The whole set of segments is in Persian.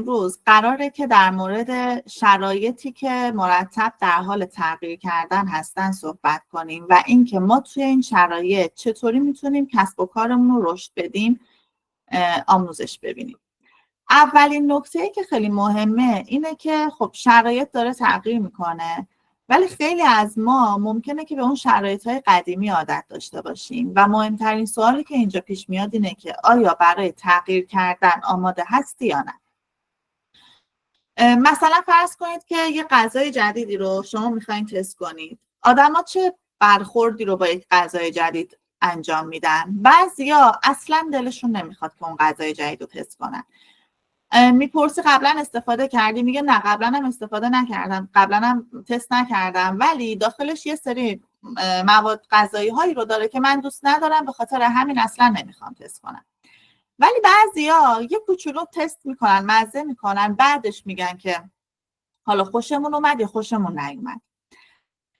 امروز قراره که در مورد شرایطی که مرتب در حال تغییر کردن هستن صحبت کنیم و اینکه ما توی این شرایط چطوری میتونیم کسب و کارمون رو رشد بدیم، آموزش ببینیم. اولین نکته که خیلی مهمه اینه که خب شرایط داره تغییر میکنه، ولی خیلی از ما ممکنه که به اون شرایط‌های قدیمی عادت داشته باشیم و مهمترین سوالی که اینجا پیش میاد اینه که آیا برای تغییر کردن آماده هستی یا نه؟ مثلا فرض کنید که یه غذای جدیدی رو شما میخواین تست کنید. آدما چه برخوردی رو با یک غذای جدید انجام میدن؟ بعضیا اصلا دلشون نمیخواد که اون غذای جدید رو تست کنن. میپرسی قبلا استفاده کردی؟ میگه نه قبلا هم استفاده نکردم، قبلا هم تست نکردم، ولی داخلش یه سری مواد غذایی هایی رو داره که من دوست ندارم، به خاطر همین اصلا نمیخوام تست کنم. ولی بعضیا یه کوچولو تست میکنن، مزه میکنن، بعدش میگن که حالا خوشمون اومد یا خوشمون نیومد.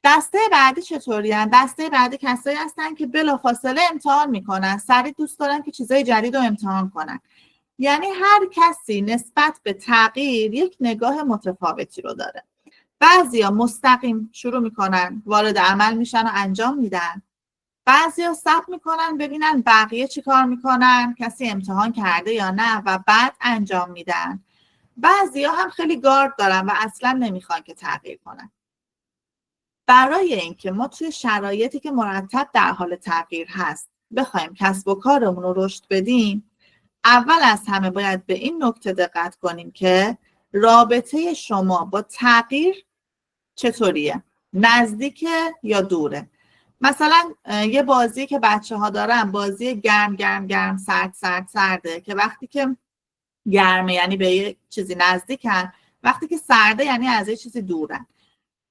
دسته بعدی چطورین؟ دسته بعدی کسایی هستن که بلافاصله امتحان میکنن، سریع دوست دارن که چیزای جدید رو امتحان کنن. یعنی هر کسی نسبت به تغییر یک نگاه متفاوتی رو داره. بعضیا مستقیم شروع میکنن، وارد عمل میشن و انجام میدن. بعضیا صبر میکنن ببینن بقیه چی کار میکنن، کسی امتحان کرده یا نه، و بعد انجام میدن. بعضیا هم خیلی گارد دارن و اصلا نمیخوان که تغییر کنن. برای اینکه ما توی شرایطی که مرتب در حال تغییر هست بخوایم کسب و کارمون رو رشد بدیم، اول از همه باید به این نکته دقت کنیم که رابطه شما با تغییر چطوریه؟ نزدیکه یا دوره؟ مثلا یه بازی که بچه ها دارن، بازی گرم گرم گرم سرد سرد سرده، که وقتی که گرمه یعنی به یه چیزی نزدیکن، وقتی که سرده یعنی از یه چیزی دورن.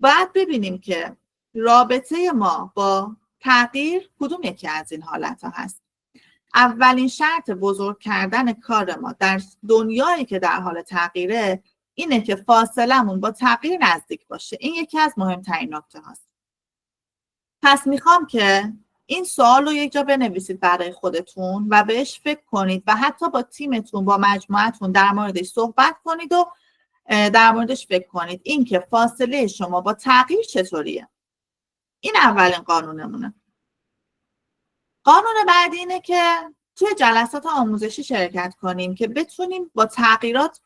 باید ببینیم که رابطه ما با تغییر کدوم یکی از این حالت ها هست. اولین شرط بزرگ کردن کار ما در دنیایی که در حال تغییره اینه که فاصلمون با تغییر نزدیک باشه. این یکی از مهمترین نکته هاست. پس میخوام که این سوال رو یک جا بنویسید برای خودتون و بهش فکر کنید و حتی با تیمتون، با مجموعتون در موردش صحبت کنید و در موردش فکر کنید. این که فاصله شما با تغییر چطوریه. این اولین قانونمونه. قانون بعدی اینه که توی جلسات آموزشی شرکت کنیم که بتونیم با تغییرات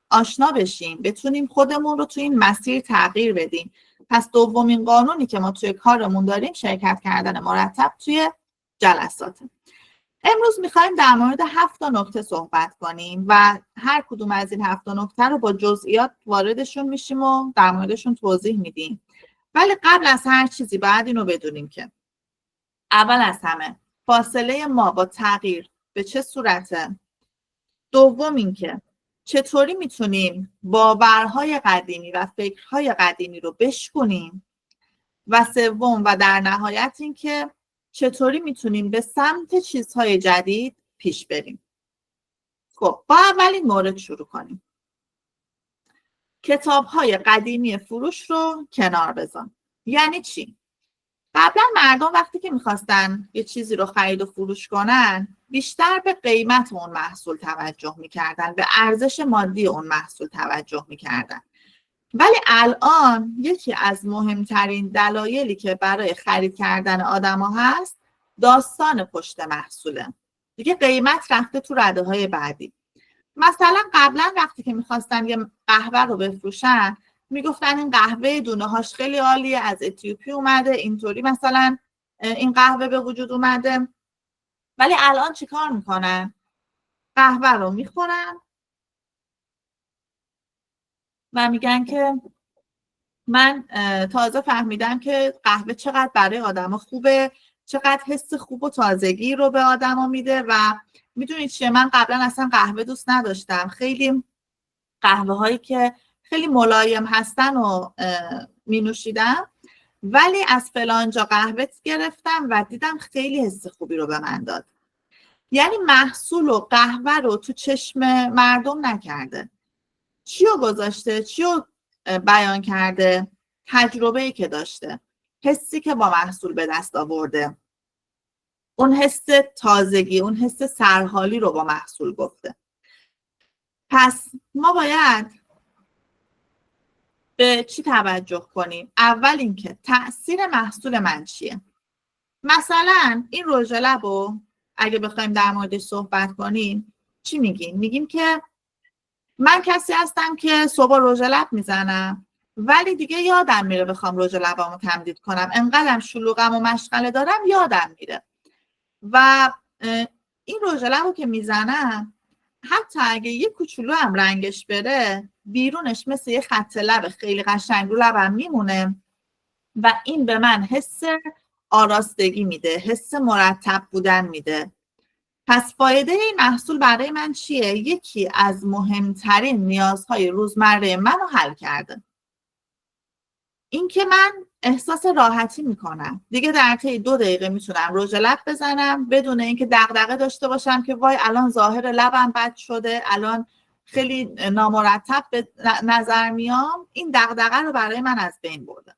آشنا بشیم، بتونیم خودمون رو توی این مسیر تغییر بدیم. پس دومین قانونی که ما توی کارمون داریم شرکت کردن مرتب توی جلسات. امروز میخوایم در مورد 7 نکته صحبت کنیم و هر کدوم از این 7 نکته رو با جزئیات واردشون میشیم و در موردشون توضیح میدیم. ولی قبل از هر چیزی باید اینو بدونیم که اول از همه فاصله ما با تغییر به چه صورته؟ دوم اینکه چطوری میتونیم باورهای قدیمی و فکرهای قدیمی رو بشکنیم؟ و سوم و در نهایت اینکه چطوری میتونیم به سمت چیزهای جدید پیش بریم. خب با اولین مورد شروع کنیم. کتاب‌های قدیمی فروش رو کنار بذار. یعنی چی؟ قبلا مردم وقتی که میخواستن یه چیزی رو خرید و فروش کنن بیشتر به قیمت اون محصول توجه میکردن، به ارزش مادی اون محصول توجه میکردن. ولی الان یکی از مهمترین دلایلی که برای خرید کردن آدما هست داستان پشت محصوله. دیگه قیمت رفته تو رده‌های بعدی. مثلا قبلا وقتی که میخواستن یه قهوه رو بفروشن میگفتن این قهوه دونه هاش خیلی عالیه، از اتیوپی اومده، اینطوری مثلا این قهوه به وجود اومده. ولی الان چیکار میکنن؟ قهوه رو میخورن و میگن که من تازه فهمیدم که قهوه چقدر برای آدما خوبه، چقدر حس خوب و تازگی رو به آدما میده. و میدونید چیه، من قبلا اصلا قهوه دوست نداشتم، خیلی قهوه هایی که خیلی ملایم هستن و می نوشیدم، ولی از فلانجا قهوه گرفتم و دیدم خیلی حس خوبی رو به من داد. یعنی محصول و قهوه رو تو چشم مردم نکرده، چی رو گذاشته، چی رو بیان کرده؟ تجربه‌ای که داشته، حسی که با محصول به دست آورده، اون حس تازگی، اون حس سرحالی رو با محصول گفته. پس ما باید به چی توجه کنیم؟ اول اینکه تأثیر محصول من چیه؟ مثلا این رژ لب رو اگه بخوایم در موردش صحبت کنیم چی میگیم؟ میگیم که من کسی هستم که صبح رژ لب میزنم ولی دیگه یادم میره بخوام رژ لبامو تمدید کنم، انقدرم شلوغم و مشغله دارم یادم میره. و این رژ لب رو که میزنم حتی اگه یه کوچولو هم رنگش بره بیرونش مثل یه خط لب خیلی قشنگ رو لبم میمونه و این به من حس آراستگی میده، حس مرتب بودن میده. پس فایده این محصول برای من چیه؟ یکی از مهمترین نیازهای روزمره منو حل کرده. این که من احساس راحتی میکنم دیگه، در طی 2 دقیقه میتونم رژ لب بزنم بدون اینکه دغدغه داشته باشم که وای الان ظاهر لبم بد شده، الان خیلی نامرتب به نظر میام. این دغدغه رو برای من از بین برده.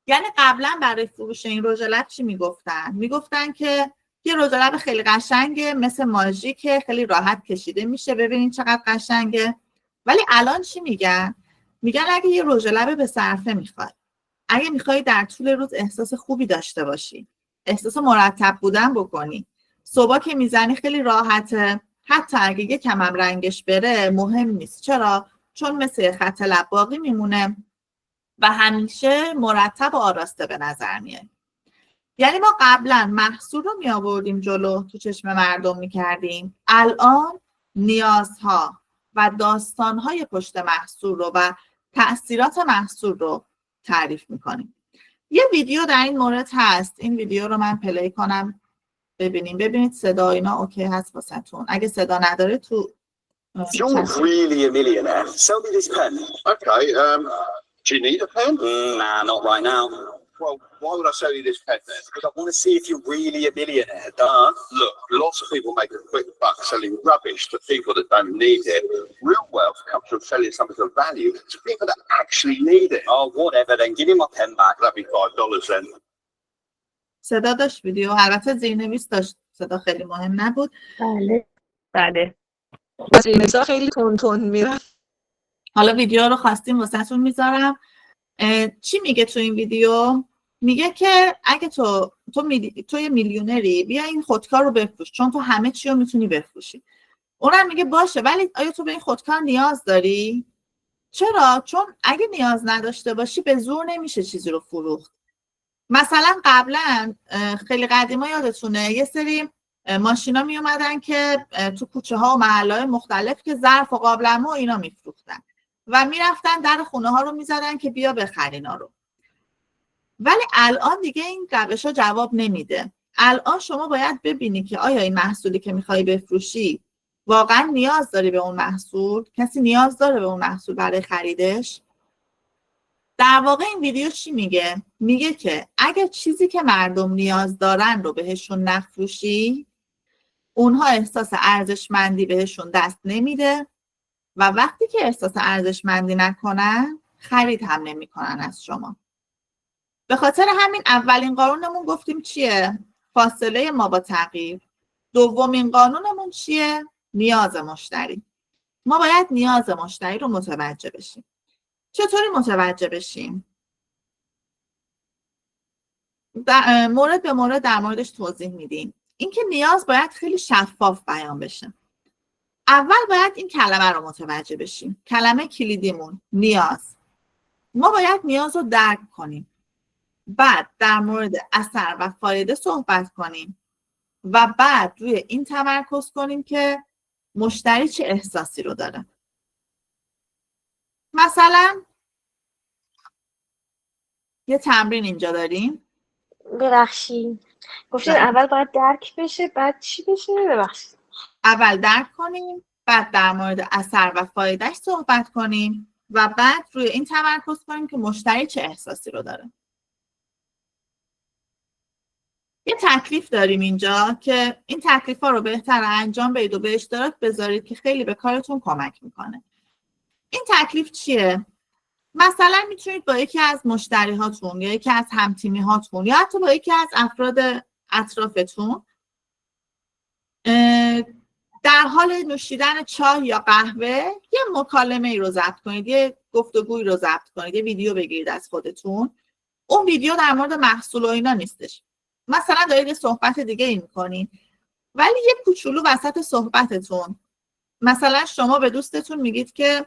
یعنی قبلا برای فروش این رژ لب چی میگفتن؟ میگفتن که یه رژ لب خیلی قشنگه مثل ماژیکه، خیلی راحت کشیده میشه، ببینین چقدر قشنگه. ولی الان چی میگن؟ میگن اگه یه رژ لب به صرفه میخوای، اگه میخوای در طول روز احساس خوبی داشته باشی، احساس مرتب بودن بکنی، صبح که میزنی خیلی راحته، حتی اگه یه کم هم رنگش بره مهم نیست. چرا؟ چون مثل خط لب باقی میمونه و همیشه مرتب و آراسته به نظر میاد. یعنی ما قبلا محصول رو می آوردیم جلو، تو چشم مردم می کردیم، الان نیازها و داستانهای پشت محصول رو و تأثیرات محصول رو تعریف می کنیم. یه ویدیو در این مورد هست، این ویدیو رو من پلی کنم ببینید صدا اینا اوکی هست واسهتون. اگه صدا نداره تو You're really a millionaire. Sell me this pen. Okay, do you need a pen? Nah, not right now. Well, why would I sell you this pen then? Because I want to see if you're really a millionaire, duh. Look, lots of people make a quick buck selling rubbish to people that don't need it. Real wealth comes from selling something of value to people that actually need it. Oh, whatever then. Give me my pen back. That'd be $5 then. صدا داشت ویدیو، البته زیرنویس داشت، صدا خیلی مهم نبود. بله زیرنویسا خیلی تون میرن. حالا ویدیو رو خواستیم واسهتون میذارم. چی میگه تو این ویدیو؟ میگه که اگه تو یه میلیونری، بیا این خودکار رو بفروش چون تو همه چی رو میتونی بفروشی. اونم میگه باشه، ولی آیا تو به این خودکار نیاز داری؟ چرا؟ چون اگه نیاز نداشته باشی به زور نمیشه چیزی رو فروخت. مثلا قبلا خیلی قدیما یادتونه یه سری ماشینا می اومدن که تو کوچه ها و محله های مختلف که ظرف و قابلمه و اینا میفروختن و میرفتن در خونه ها رو میزدن که بیا بخرینا رو. ولی الان دیگه این روش ها جواب نمیده. الان شما باید ببینی که آیا این محصولی که میخوای بفروشی واقعا نیاز داری به اون محصول؟ کسی نیاز داره به اون محصول برای خریدش؟ در واقع این ویدیو چی میگه؟ میگه که اگر چیزی که مردم نیاز دارن رو بهشون نفروشی، اونها احساس ارزشمندی بهشون دست نمیده و وقتی که احساس ارزشمندی نکنن خرید هم نمیکنن از شما. به خاطر همین اولین قانونمون گفتیم چیه؟ فاصله ما با تغییر. دومین قانونمون چیه؟ نیاز مشتری. ما باید نیاز مشتری رو متوجه بشیم. چطوری متوجه بشیم؟ مورد به مورد در موردش توضیح میدیم. اینکه نیاز باید خیلی شفاف بیان بشه. اول باید این کلمه رو متوجه بشیم. کلمه کلیدیمون نیاز. ما باید نیاز رو درک کنیم. بعد در مورد اثر و فایده صحبت کنیم و بعد روی این تمرکز کنیم که مشتری چه احساسی رو داره. مثلا یه تمرین اینجا داریم. ببخشید گفتین اول باید درک بشه بعد چی بشه؟ ببخشید. اول درک کنیم، بعد در مورد اثر و فایدهش صحبت کنیم و بعد روی این تمرکز کنیم که مشتری چه احساسی رو داره. یه تکلیف داریم اینجا که این تکلیف‌ها رو بهتر انجام بدید و به اشتراک بذارید که خیلی به کارتون کمک میکنه. این تکلیف چیه؟ مثلا میتونید با یکی از مشتری هاتون یا یکی از همتیمی هاتون یا حتی با یکی از افراد اطرافتون در حال نوشیدن چای یا قهوه یه مکالمه ای رو ضبط کنید، یه گفتگویی رو ضبط کنید، یه ویدیو بگیرید از خودتون. اون ویدیو در مورد محصول و اینا نیستش، مثلا دارید یه صحبت دیگه ای میکنین ولی یه کوچولو وسط صحبتتون مثلا شما به دوستتون میگید که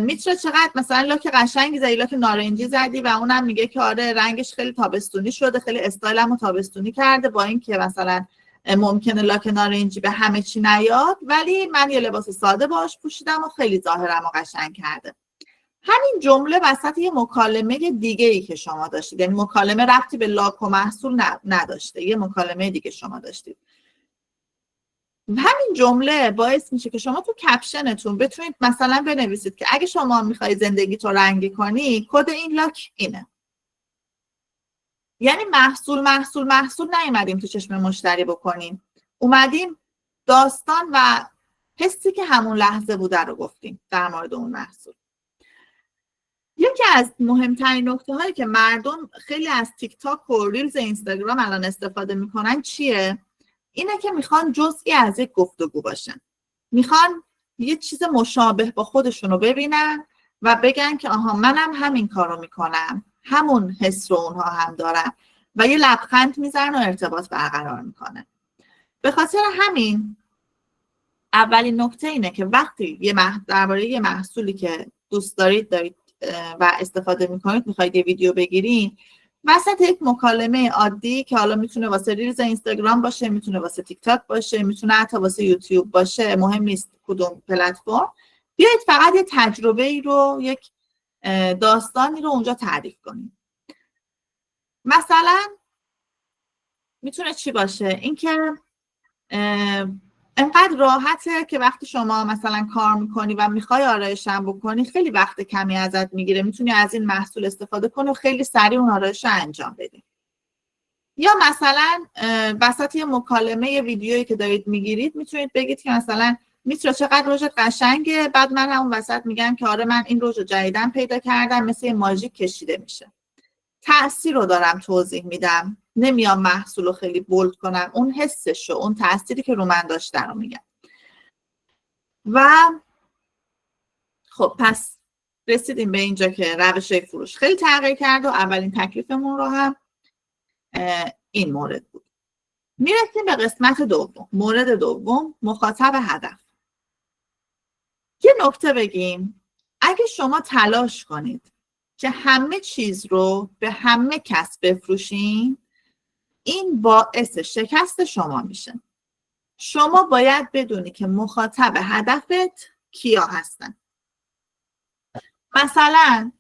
میتره چقدر مثلا لاک قشنگی زدی، لاک نارنجی زدی و اونم میگه که آره رنگش خیلی تابستونی شده، خیلی استایلمو تابستونی کرده، با اینکه مثلا ممکنه لاک نارنجی به همه چی نیاد ولی من یه لباس ساده باش پوشیدم و خیلی ظاهرمو قشنگ کرده. همین جمله وسط یه مکالمه دیگه ای که شما داشتید، یعنی مکالمه ربطی به لاک و محصول نداشته، یه مکالمه دیگه شما داشتید، همین جمله باعث میشه که شما تو کپشنتون بتونید مثلا بنویسید که اگه شما میخوای زندگی تو رنگی کنی کد این لاک اینه. یعنی محصول نیومدیم تو چشم مشتری بکنیم، اومدیم داستان و حسی که همون لحظه بوده رو گفتیم در مورد اون محصول. یکی از مهمترین نکته هایی که مردم خیلی از تیک تاک و ریلز اینستاگرام الان استفاده میکنن چیه؟ اینه که میخوان جزئی از یک گفتگو باشن، میخوان یه چیز مشابه با خودشون رو ببینن و بگن که آها منم همین کار رو میکنم، همون حس رو اونها هم دارن و یه لبخند میزنن و ارتباط برقرار میکنن. به خاطر همین اولین نکته اینه که وقتی درباره یه محصولی که دوست دارید و استفاده میکنید میخواید یه ویدیو بگیرین، وسط یک مکالمه عادی که حالا میتونه واسه ریلز اینستاگرام باشه، میتونه واسه تیک تاک باشه، میتونه حتی واسه یوتیوب باشه، مهم نیست کدوم پلتفرم، بیایید فقط یه تجربه ای رو، یک داستانی رو اونجا تعریف کنید. مثلا میتونه چی باشه؟ اینکه انقدر راحته که وقتی شما مثلا کار میکنی و میخوای آرایش هم بکنی خیلی وقت کمی ازت میگیره، میتونی از این محصول استفاده کنی و خیلی سریع اون آرایش رو انجام بدی. یا مثلا وسط یه مکالمه یه ویدیویی که دارید میگیرید میتونید بگید که مثلا میتره چقدر رژت قشنگه، بعد من همون وسط میگم که آره من این رژ رو جدیدن پیدا کردم، مثل یه ماژیک کشیده میشه. تأثیر رو دارم توضیح میدم، نمیام محصول رو خیلی بولد کنم، اون حسش رو، اون تأثیری که رو من داشته رو میگم. و خب پس رسیدیم به اینجا که روش فروش خیلی تغییر کرد و اولین تکلیفمون رو هم این مورد بود. میرسیم به قسمت دوم، مورد دوم، مخاطب هدف. یه نکته بگیم، اگه شما تلاش کنید که همه چیز رو به همه کس بفروشین، این باعث شکست شما میشه. شما باید بدونی که مخاطب هدفت کیا هستن. مثلا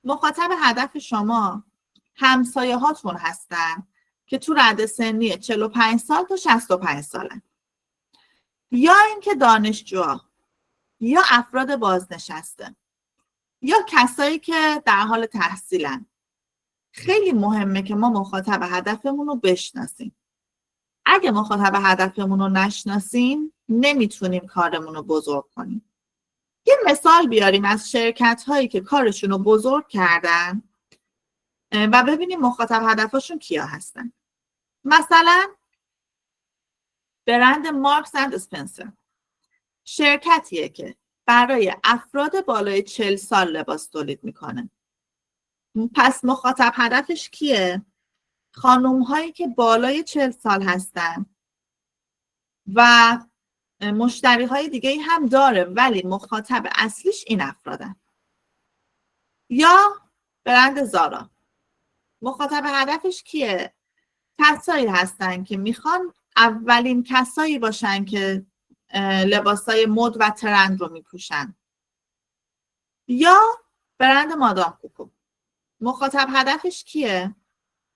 مخاطب هدف شما همسایه هاتون هستن که تو رده سنی 45 سال تا 65 سالن، یا اینکه دانشجوها، یا افراد بازنشسته، یا کسایی که در حال تحصیلن. خیلی مهمه که ما مخاطب هدفمون رو بشناسیم. اگه مخاطب هدفمون رو نشناسیم نمیتونیم کارمون رو بزرگ کنیم. یه مثال بیاریم از شرکت هایی که کارشون رو بزرگ کردن و ببینیم مخاطب هدفشون کیا هستن. مثلا برند مارکس اند اسپنسر شرکتیه که برای افراد بالای 40 سال لباس تولید میکنه. پس مخاطب هدفش کیه؟ خانم هایی که بالای 40 سال هستن و مشتری های دیگه هم داره ولی مخاطب اصلیش این افرادن. یا برند زارا مخاطب هدفش کیه؟ کسایی هستن که میخوان اولین کسایی باشن که لباسای مد و ترند رو میپوشن. یا برند مادام کوکو مخاطب هدفش کیه؟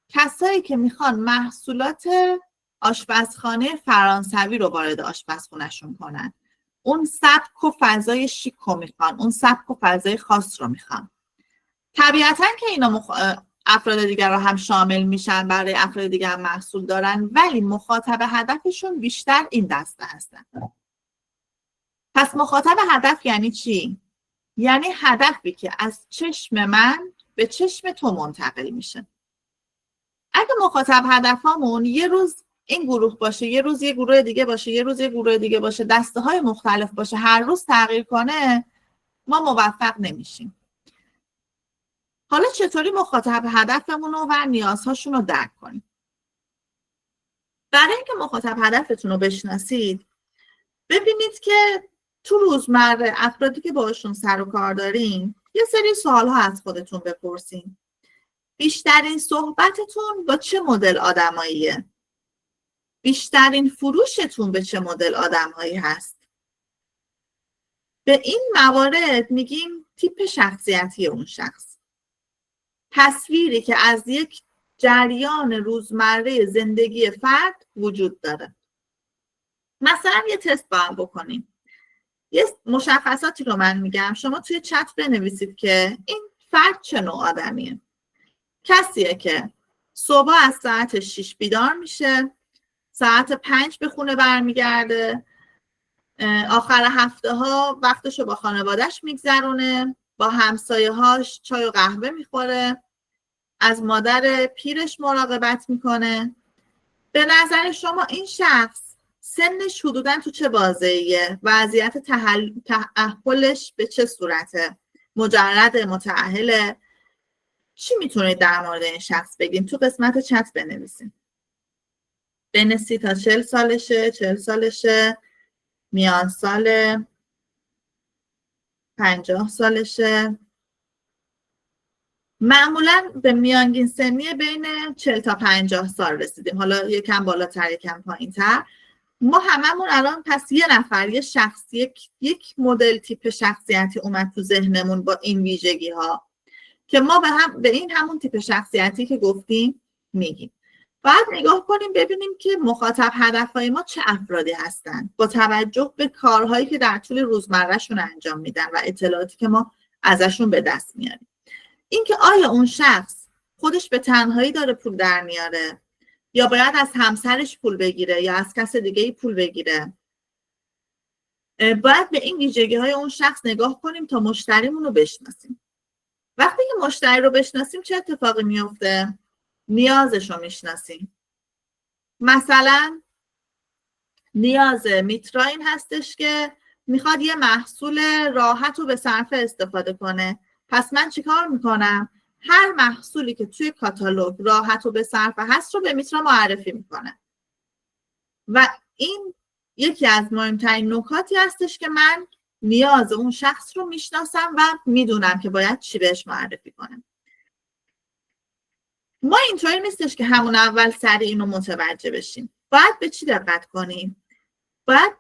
کسایی که میخوان محصولات آشپزخانه فرانسوی رو وارد آشپزخونه‌شون کنن. اون سبک و فضای شیک رو میخوان، اون سبک و فضای خاص رو میخوان. طبیعتاً که اینا افراد دیگر رو هم شامل میشن، برای افراد دیگر هم محصول دارن، ولی مخاطب هدفشون بیشتر این دسته هستن. پس مخاطب هدف یعنی چی؟ یعنی هدفی که از چشم من به چشم تو منتقل میشه. اگه مخاطب هدفمون یه روز این گروه باشه، یه روز یه گروه دیگه باشه، یه روز یه گروه دیگه باشه، دسته های مختلف باشه، هر روز تغییر کنه، ما موفق نمیشیم. حالا چطوری مخاطب هدفمون رو و نیازهاشون رو درک کنیم؟ برای اینکه مخاطب هدفتون رو بشناسید، ببینید که تو روزمره افرادی که باشون سر و کار دارین یه سری سوال ها از خودتون بپرسین. بیشترین صحبتتون با چه مدل آدماییه؟ بیشترین فروشتون به چه مدل آدمهایی هست؟ به این موارد میگیم تیپ شخصیتی اون شخص. تصویری که از یک جریان روزمره زندگی فرد وجود داره. مثلا یه تست با هم بکنیم. یه مشخصاتی رو من میگم، شما توی چت بنویسید که این فرد چه نوع آدمیه. کسیه که صبح از ساعت 6 بیدار میشه، ساعت 5 به خونه برمیگرده، آخر هفته ها وقتشو با خانوادهش میگذرونه، با همسایه هاش چای و قهوه میخوره، از مادر پیرش مراقبت میکنه. به نظر شما این شخص سنش حدوداً تو چه بازه‌ایه؟ وضعیت تأهلش به چه صورته؟ مجرد، متأهله؟ چی میتونید در مورد این شخص بگین؟ تو قسمت چت بنویسین. بین 30 تا 40 سالشه، 40 سالشه، میان ساله، 50 سالشه. معمولا به میانگین سنی بین 40 تا 50 سال رسیدیم. حالا یکم بالاتر یکم پایین‌تر. ما هممون الان پس یه نفر، یه شخص، یک مدل تیپ شخصیتی اومد تو ذهنمون با این ویژگی ها که ما به این همون تیپ شخصیتی که گفتیم میگیم. باید نگاه کنیم ببینیم که مخاطب هدفهای ما چه افرادی هستن با توجه به کارهایی که در طول روزمرهشون انجام میدن و اطلاعاتی که ما ازشون به دست میاریم. اینکه آیا اون شخص خودش به تنهایی داره پول در میاره یا باید از همسرش پول بگیره یا از کس دیگه‌ای پول بگیره. باید به این ویژگی‌های اون شخص نگاه کنیم تا مشتریمون رو بشناسیم. وقتی که مشتری رو بشناسیم چه اتفاقی میفته؟ نیازش رو میشناسیم. مثلا نیاز میترا این هستش که میخواد یه محصول راحت رو به صرفه استفاده کنه. پس من چیکار میکنم؟ هر محصولی که توی کاتالوگ راحت و به صرفه هست رو به میترا معرفی میکنه. و این یکی از مهمترین نکاتی هستش که من نیاز اون شخص رو میشناسم و میدونم که باید چی بهش معرفی کنم. ما اینطوری نیستش که همون اول سریع اینو متوجه بشیم. باید به چی دقت کنیم؟ باید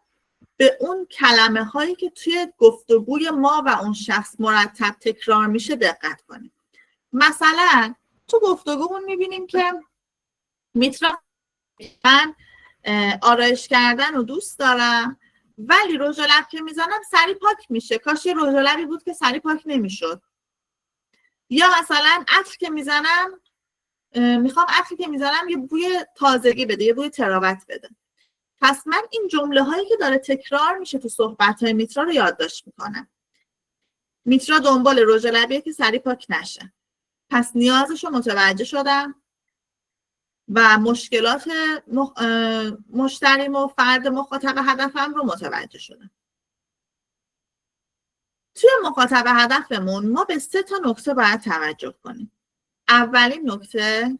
به اون کلمه هایی که توی گفتگوی ما و اون شخص مرتب تکرار میشه دقت کنیم. مثلا تو گفتگومون میبینیم که میترا من آرایش کردن رو دوست دارم ولی رژ لب که میزنم سری پاک میشه. کاش یه رژ لبی بود که سری پاک نمیشد. یا مثلا عطر که میزنم میخوام عطری که میزنم یه بوی تازگی بده، یه بوی تراوت بده. پس من این جمله هایی که داره تکرار میشه تو صحبت های میترا رو یادداشت میکنم. میترا دنبال رژ لبیه که سری پاک نشه. پس نیازش رو متوجه شدم و مشکلات مشتریم و فرد مخاطب هدفم رو متوجه شدم. توی مخاطب هدفمون ما به 3 تا نکته باید توجه کنیم. اولین نکته،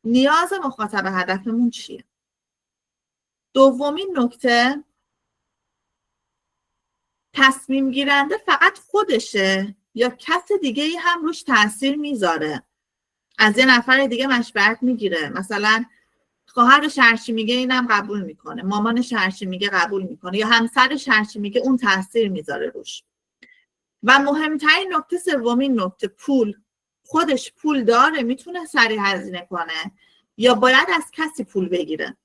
نیاز مخاطب هدفمون چیه؟ دومین نکته، تصمیم گیرنده فقط خودشه یا کس دیگه ای هم روش تاثیر میذاره؟ از یه نفر دیگه مشورت میگیره، مثلا خواهرش هرچی میگه اینم قبول میکنه، مامانش هرچی میگه قبول میکنه، یا همسرش هرچی میگه اون تاثیر میذاره روش. و مهمترین نکته، سومین نکته، پول. خودش پول داره، میتونه سریع هزینه کنه یا باید از کسی پول بگیره؟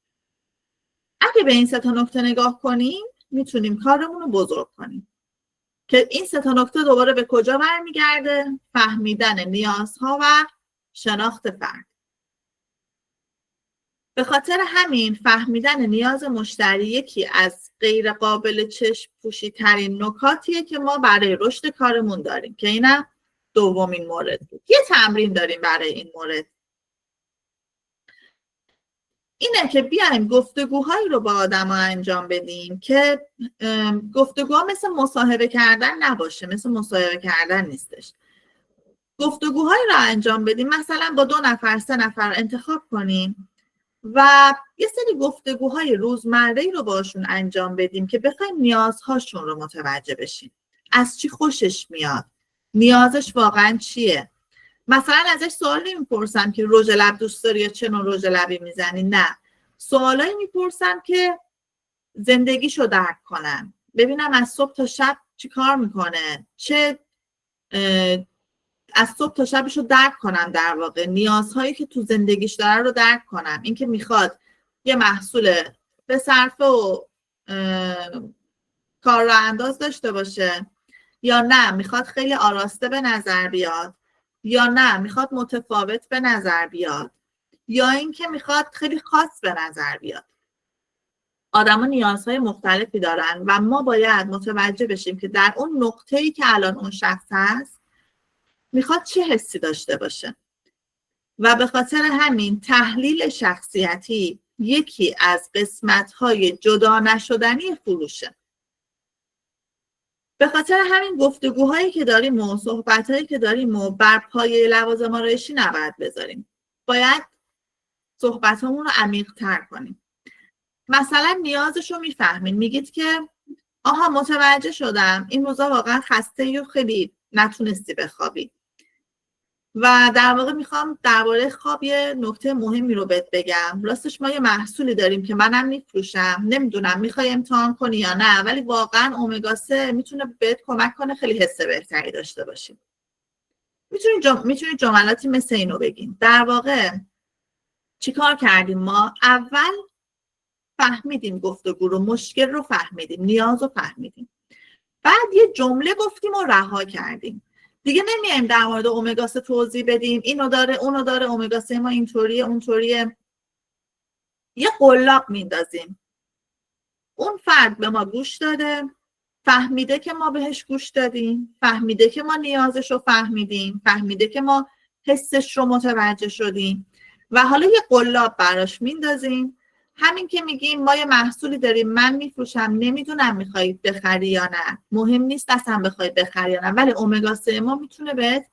اگه به این 3 تا نکته نگاه کنیم میتونیم کارمون رو بزرگ کنیم. که این 3 تا نکته دوباره به کجا برمیگرده؟ فهمیدن نیازها و شناخت فرد. به خاطر همین فهمیدن نیاز مشتری یکی از غیر قابل چشم پوشی ترین نکاتیه که ما برای رشد کارمون داریم که اینم دومین مورد بود. یه تمرین داریم برای این مورد. اینه که بیایم گفتگوهایی رو با آدما انجام بدیم که گفتگوها مثل مصاحبه کردن نباشه، مثل مصاحبه کردن نیستش. گفتگوهایی رو انجام بدیم، مثلا با 2 نفر 3 نفر انتخاب کنیم و یه سری گفتگوهای روزمره‌ای رو باشون انجام بدیم که بخوایم نیازهاشون رو متوجه بشیم. از چی خوشش میاد؟ نیازش واقعا چیه؟ مثلا ازش سوال نمیپرسم که رژ لب دوست داری یا چه نوع رژ لبی میزنی، نه. سوالایی میپرسم که زندگیشو درک کنم، ببینم از صبح تا شب چی کار میکنه، از صبح تا شبشو درک کنم، در واقع نیازهایی که تو زندگیش داره رو درک کنم. این که میخواد یه محصول به صرفه و کار راه انداز داشته باشه یا نه میخواد خیلی آراسته به نظر بیاد یا نه میخواد متفاوت به نظر بیاد یا اینکه میخواد خیلی خاص به نظر بیاد. آدما نیازهای مختلفی دارن و ما باید متوجه بشیم که در اون نقطه‌ای که الان اون شخص هست میخواد چه حسی داشته باشه و به خاطر همین تحلیل شخصیتی یکی از قسمت‌های جدا نشدنی فروشه. به خاطر همین گفتگوهایی که داریم و صحبت‌هایی که داریم و بر پایه لوازم آرایشی نباید بذاریم. باید صحبت‌هامون رو عمیق‌تر کنیم. مثلا نیازش رو میفهمین، میگید که آها متوجه شدم این روزا واقعا خسته‌ای و خیلی نتونستی بخوابی و در واقع میخوام درباره خواب یه نکته مهمی رو بهت بگم. راستش ما یه محصولی داریم که منم میفروشم، نمیدونم میخوای امتحان کنی یا نه، ولی واقعا امگا 3 میتونه بهت کمک کنه خیلی حس بهتری داشته باشی. میتونید جملاتی مثل اینو بگین. در واقع چیکار کردیم ما؟ اول فهمیدیم گفتگو رو، مشکل رو فهمیدیم، نیاز رو فهمیدیم، بعد یه جمله گفتیم و رها کردیم. دیگه نمیایم در مورد امگا 3 توضیح بدیم، اینو داره اونو داره، امگا 3 ما اینطوریه اونطوریه. یه قلاب میندازیم. اون فرد به ما گوش داده، فهمیده که ما بهش گوش دادیم، فهمیده که ما نیازش رو فهمیدیم، فهمیده که ما حسش رو متوجه شدیم و حالا یه قلاب براش میندازیم. همین که میگیم ما یه محصولی داریم، من میفروشم، نمیدونم میخوای بخری یا نه، مهم نیست اصلا بخوای بخری یا نه، ولی امگا 3 ما میتونه بهت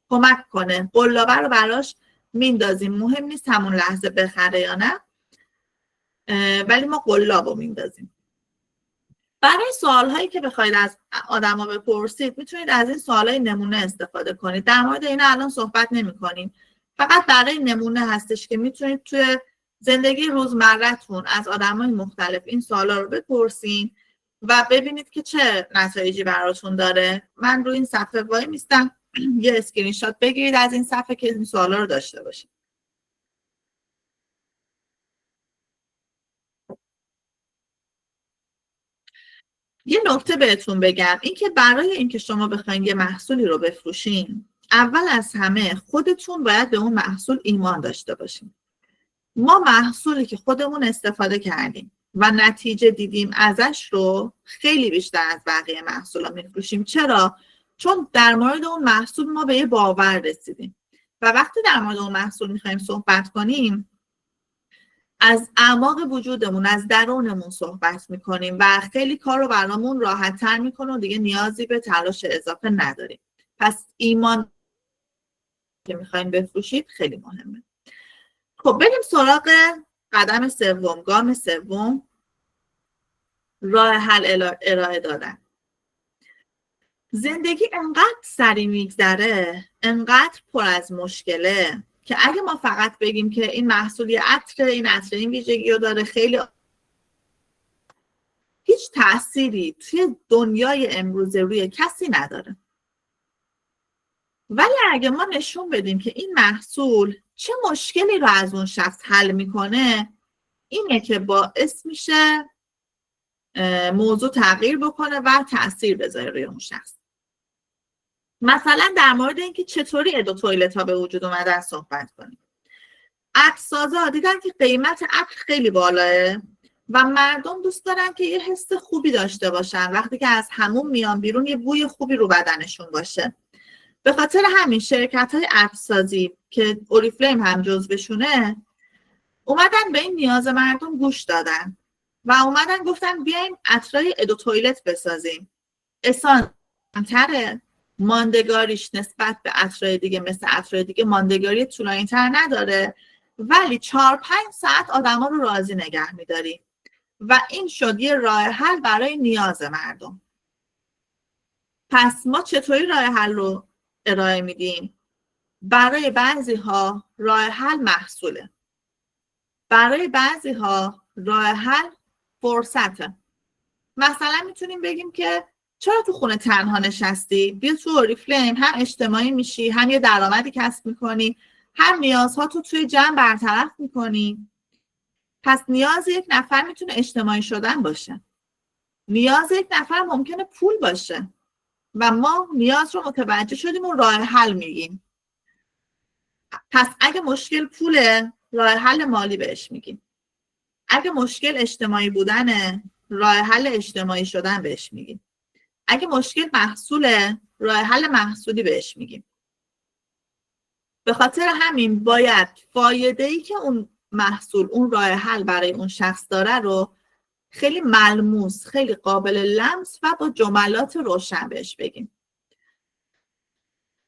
کمک کنه. قلابه رو براش میندازیم، مهم نیست همون لحظه بخره یا نه، ولی ما قلاب رو میندازیم. برای سوالهایی که بخواید از آدما بپرسید میتونید از این سوالای نمونه استفاده کنید. در مورد اینا الان صحبت نمی‌کنیم، فقط برای نمونه هستش که میتونید توی زندگی روزمره‌تون از آدمای مختلف این سوالا رو بپرسین و ببینید که چه نتایجی براتون داره. من روی این صفحه وای میستم، یه اسکرین شات بگیرید از این صفحه که این سوالا رو داشته باشید. یه نکته بهتون بگم، این که برای اینکه شما بخواید یه محصولی رو بفروشین، اول از همه خودتون باید به اون محصول ایمان داشته باشین. ما محصولی که خودمون استفاده کردیم و نتیجه دیدیم ازش رو خیلی بیشتر از بقیه محصولا میفروشیم. چرا؟ چون در مورد اون محصول ما به یه باور رسیدیم و وقتی در مورد اون محصول میخوایم صحبت کنیم از اعماق وجودمون، از درونمون صحبت میکنیم و خیلی کار رو برامون راحت تر میکنه و دیگه نیازی به تلاش اضافه نداریم. پس ایمان که میخوایم بفروشید خیلی مهمه. خب بریم سراغ قدم سوم، گام سوم، راه حل ارائه دادن. زندگی انقدر سریع میگذره، انقدر پر از مشکله که اگه ما فقط بگیم که این محصول یه عطره، این عطر این ویژگی رو داره، خیلی هیچ تأثیری توی دنیای امروزه روی کسی نداره. ولی اگه ما نشون بدیم که این محصول چه مشکلی رو از اون شخص حل میکنه، اینه که باعث میشه موضوع تغییر بکنه و تأثیر بذاره روی اون شخص. مثلا در مورد اینکه چطوری ادو تویلت ها به وجود اومدن صحبت کنیم. عطرسازا دیدن که قیمت عطر خیلی بالاه و مردم دوست دارن که یه حس خوبی داشته باشن وقتی که از حموم میان بیرون، یه بوی خوبی رو بدنشون باشه. به خاطر همین شرکت های عطرسازی که اوریفلیم هم جزوشونه اومدن به این نیاز مردم گوش دادن و اومدن گفتن بیایم عطرای ادو تویلت بسازیم. اسانتره، ماندگاریش نسبت به عطرای دیگه مثل عطرای دیگه ماندگاری طولانی‌تر نداره، ولی 4-5 ساعت آدما رو راضی نگه می‌داری و این شد یه راه حل برای نیاز مردم. پس ما چطوری راه حل رو ارائه میدیم؟ برای بعضی‌ها راه حل محصوله. برای بعضی‌ها راه حل فرصته. مثلا میتونیم بگیم که چرا تو خونه تنها نشستی؟ بیا تو اوریفلیم، هم اجتماعی میشی، هم یه درآمدی کسب میکنی، هم نیازها تو توی جمع برطرف میکنی. پس نیاز یک نفر میتونه اجتماعی شدن باشه. نیاز یک نفر ممکنه پول باشه و ما نیاز رو متوجه شدیم و راه حل میگیم. پس اگه مشکل پوله، راه حل مالی بهش میگیم. اگه مشکل اجتماعی بودنه، راه حل اجتماعی شدن بهش میگیم. اگه مشکل محصوله، راه حل محصولی بهش میگیم. به خاطر همین باید فایده‌ای که اون محصول، اون راه حل برای اون شخص داره رو خیلی ملموس، خیلی قابل لمس و با جملات روشن بهش بگیم.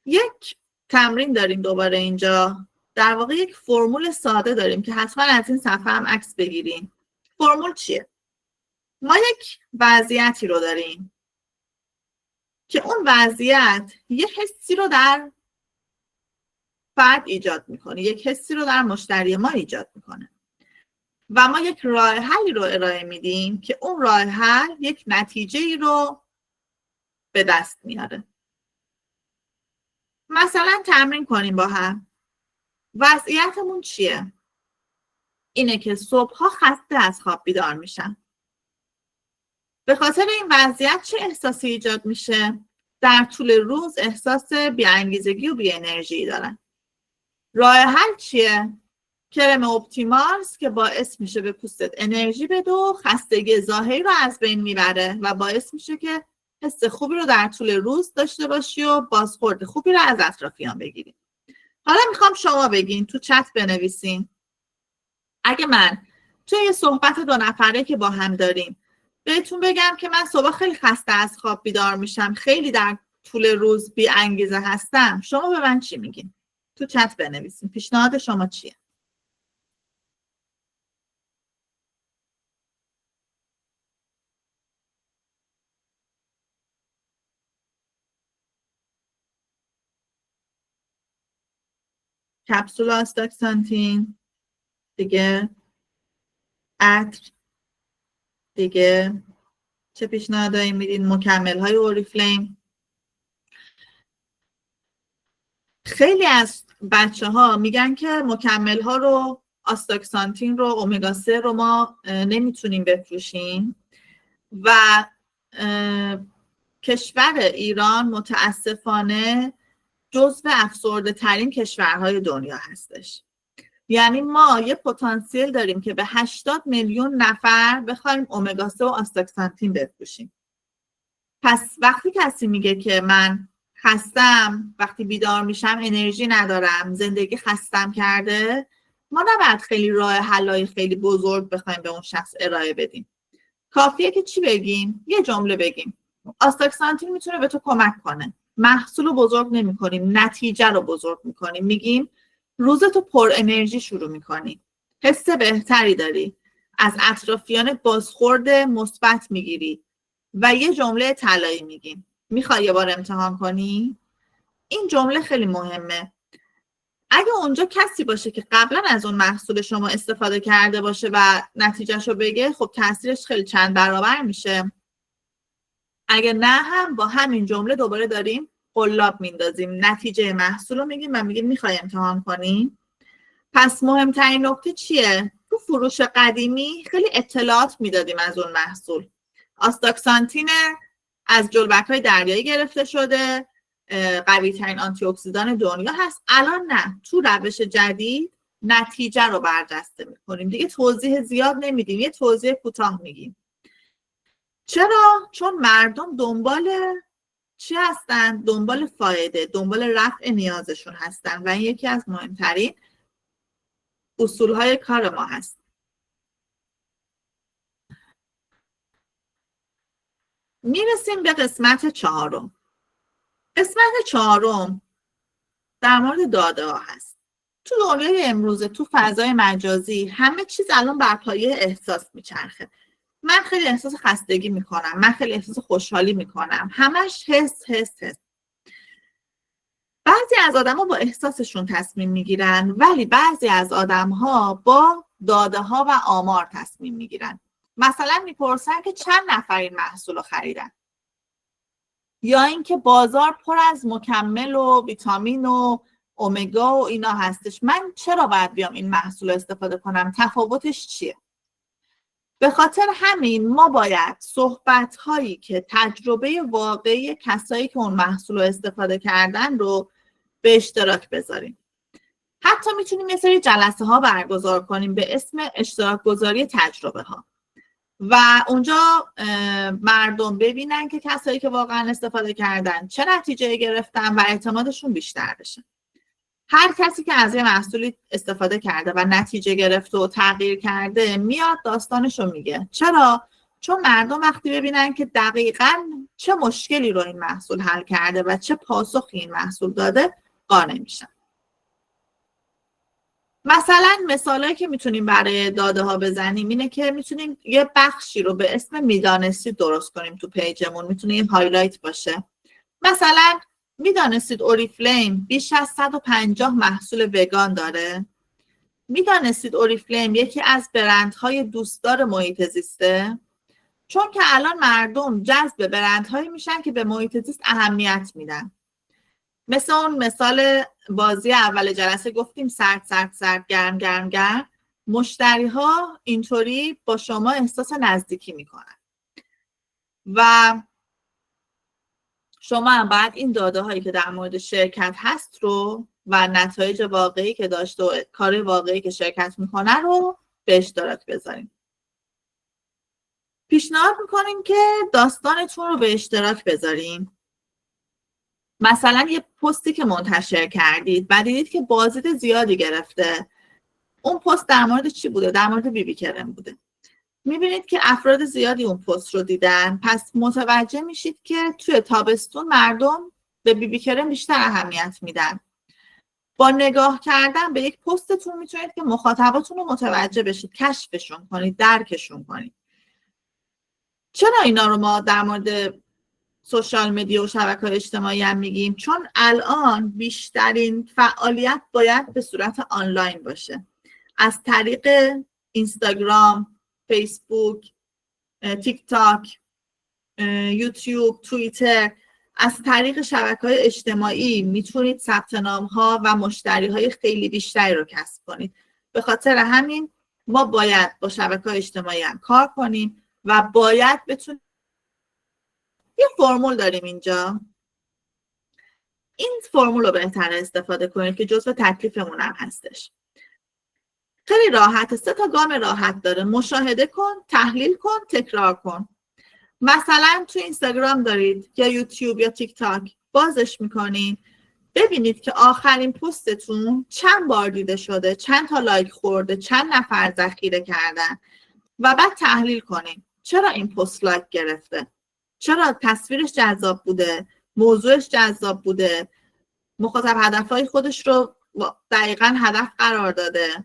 یک تمرین داریم دوباره اینجا، در واقع یک فرمول ساده داریم که حتما از این صفحه هم عکس بگیریم. فرمول چیه؟ ما یک وضعیتی رو داریم که اون وضعیت یه حسی رو در فرد ایجاد میکنه، یک حسی رو در مشتری ما ایجاد میکنه و ما یک راه حلی رو ارائه میدیم که اون راه حل یک نتیجه ای رو به دست میاره. مثلا تمرین کنیم با هم. وضعیتمون چیه؟ اینه که صبحها خسته از خواب بیدار میشم. به خاطر این وضعیت چه احساسی ایجاد میشه؟ در طول روز احساس بی‌انگیزگی و بی انرژی دارن. راه حل چیه؟ کرم اپتیمالز که باعث میشه به پوستت انرژی بده و خستگی ظاهری رو از بین میبره و باعث میشه که حس خوبی رو در طول روز داشته باشی و بازخورد خوبی رو از اطرافیان بگیری. حالا میخوام شما بگین، تو چت بنویسین. اگه من توی یه صحبت 2 نفره که با هم داریم بهتون بگم که من صبح خیلی خسته از خواب بیدار میشم، خیلی در طول روز بی انگیزه هستم، شما به من چی میگین؟ تو چت بنویسین. پیشنهاد شما چیه؟ کپسول آستاکسانتین دیگه، عطر دیگه، چه پیشنهادایی میدین؟ مکمل های اوریفلیم. خیلی از بچه ها میگن که مکمل ها رو، آستاکسانتین رو، اومگا 3 رو ما نمیتونیم بفروشیم و کشور ایران متاسفانه جزو افسرده ترین کشورهای دنیا هستش. یعنی ما یه پتانسیل داریم که به 80 میلیون نفر بخوایم اومگا 3 و آستاکسانتین بفروشیم. پس وقتی کسی میگه که من خستم، وقتی بیدار میشم انرژی ندارم، زندگی خستم کرده، ما نباید خیلی راه حلای خیلی بزرگ بخوایم به اون شخص ارائه بدیم. کافیه که چی بگیم؟ یه جمله بگیم. آستاکسانتین میتونه به تو کمک کنه. محصول رو بزرگ نمی کنیم، نتیجه رو بزرگ میکنیم. میگیم روزتو پر انرژی شروع میکنی، حس بهتری داری، از اطرافیان بازخورد مثبت میگیری و یه جمله طلایی میگیم. میخوای یه بار امتحان کنی؟ این جمله خیلی مهمه. اگه اونجا کسی باشه که قبلا از اون محصول شما استفاده کرده باشه و نتیجهشو بگه، خب تاثیرش خیلی چند برابر میشه. اگه نه هم با همین جمله دوباره داریم قلاب میندازیم، نتیجه محصول رو میگیم و میگیم میخوای امتحان کنی؟ پس مهمترین نکته چیه؟ تو فروش قدیمی خیلی اطلاعات میدادیم از اون محصول. آستاکسانتین از جلبک‌های دریایی گرفته شده، قوی ترین آنتی اکسیدان دنیا هست. الان نه، تو روش جدید نتیجه رو برجسته میکنیم، دیگه توضیح زیاد نمیدیم، یه توضیح کوتاه میگیم. چرا؟ چون مردم دنبال چی هستن؟ دنبال فایده، دنبال رفع نیازشون هستن و این یکی از مهمترین اصولهای کار ما هست. میرسیم به قسمت چهارم. قسمت چهارم در مورد داده ها هست. تو دنیای امروزه، تو فضای مجازی، همه چیز الان بر پایه احساس میچرخه. من خیلی احساس خستگی میکنم، من خیلی احساس خوشحالی میکنم، همش حس. بعضی از آدم‌ها با احساسشون تصمیم میگیرن، ولی بعضی از آدم‌ها با داده ها و آمار تصمیم میگیرن. مثلا میپرسن که چند نفر این محصول رو خریدن، یا اینکه بازار پر از مکمل و ویتامین و امگا و اینا هستش، من چرا باید بیام این محصول رو استفاده کنم؟ تفاوتش چیه؟ به خاطر همین ما باید صحبت‌هایی که تجربه واقعی کسایی که اون محصول رو استفاده کردن رو به اشتراک بذاریم. حتی میتونیم یه سری جلسه ها برگزار کنیم به اسم اشتراک گذاری تجربه ها و اونجا مردم ببینن که کسایی که واقعا استفاده کردن چه نتیجه گرفتن و اعتمادشون بیشتر بشه. هر کسی که از یه محصولی استفاده کرده و نتیجه گرفته و تغییر کرده میاد داستانش رو میگه. چرا؟ چون مردم وقتی ببینن که دقیقاً چه مشکلی رو این محصول حل کرده و چه پاسخی این محصول داده قانع میشن. مثلا مثالایی که میتونیم برای داده ها بزنیم اینه که میتونیم یه بخشی رو به اسم میدانستید درست کنیم تو پیجمون. میتونه یه هایلایت باشه. مثلا میدانستید اوریفلیم بیش از 150 محصول وگان داره؟ میدانستید اوریفلیم یکی از برندهای دوستدار محیط زیسته؟ چون که الان مردم جذب برندهایی میشن که به محیط زیست اهمیت میدن. مثل اون مثال بازی اول جلسه گفتیم سرد گرم. مشتری ها اینطوری با شما احساس نزدیکی میکنن و شما هم باید این داده هایی که در مورد شرکت هست رو و نتایج واقعی که داشته و کار واقعی که شرکت میکنه رو به اشتراک بذاریم. پیشنهاد میکنیم که داستانتون رو به اشتراک بذاریم. مثلا یه پستی که منتشر کردید و دیدید که بازدید زیادی گرفته. اون پست در مورد چی بوده؟ در مورد بیبی کرم بوده. میبینید که افراد زیادی اون پست رو دیدن، پس متوجه میشید که توی تابستون مردم به بیبی کرم بیشتر اهمیت میدن. با نگاه کردن به یک پستتون میتونید که مخاطباتون رو متوجه بشید، کشفشون کنید، درکشون کنید. چرا اینا رو ما در مورد سوشال مدیا و شبکه‌های اجتماعی هم میگیم؟ چون الان بیشترین فعالیت باید به صورت آنلاین باشه. از طریق اینستاگرام، فیسبوک، تیک تاک، یوتیوب، توییتر، از طریق شبکه‌های اجتماعی میتونید ثبت نام‌ها و مشتری‌های خیلی بیشتری رو کسب کنید. به خاطر همین ما باید با شبکه‌های اجتماعی هم کار کنیم و باید بتونیم. یه فرمول داریم اینجا. این فرمول رو بهتر استفاده کنید که جزو تکلیفمون هم هستش. خیلی راحته، 3 تا گام راحت داره. مشاهده کن، تحلیل کن، تکرار کن. مثلا تو اینستاگرام دارید یا یوتیوب یا تیک تاک، بازش میکنین، ببینید که آخرین پستتون چند بار دیده شده، چند تا لایک خورده، چند نفر ذخیره کردن و بعد تحلیل کنین. چرا این پست لایک گرفته؟ چرا تصویرش جذاب بوده؟ موضوعش جذاب بوده؟ مخاطب هدفهای خودش رو دقیقاً هدف قرار داده؟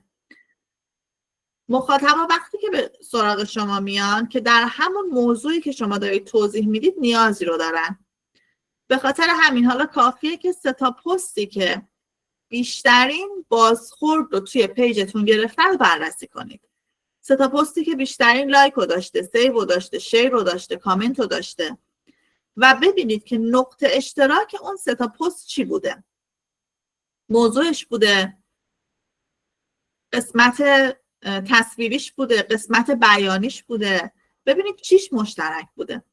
مخاطبا وقتی که به سراغ شما میان که در همون موضوعی که شما دارید توضیح میدید نیازی رو دارن. به خاطر همین حالا کافیه که 3 تا پستی که بیشترین بازخورد رو توی پیجتون گرفتن رو بررسی کنید. 3 تا پستی که بیشترین لایک رو داشته، سیو رو داشته، شیر رو داشته، کامنت رو داشته و ببینید که نقطه اشتراک اون 3 تا پست چی بوده. موضوعش بوده، قسمت تصویریش بوده، قسمت بیانیش بوده. ببینید چیش مشترک بوده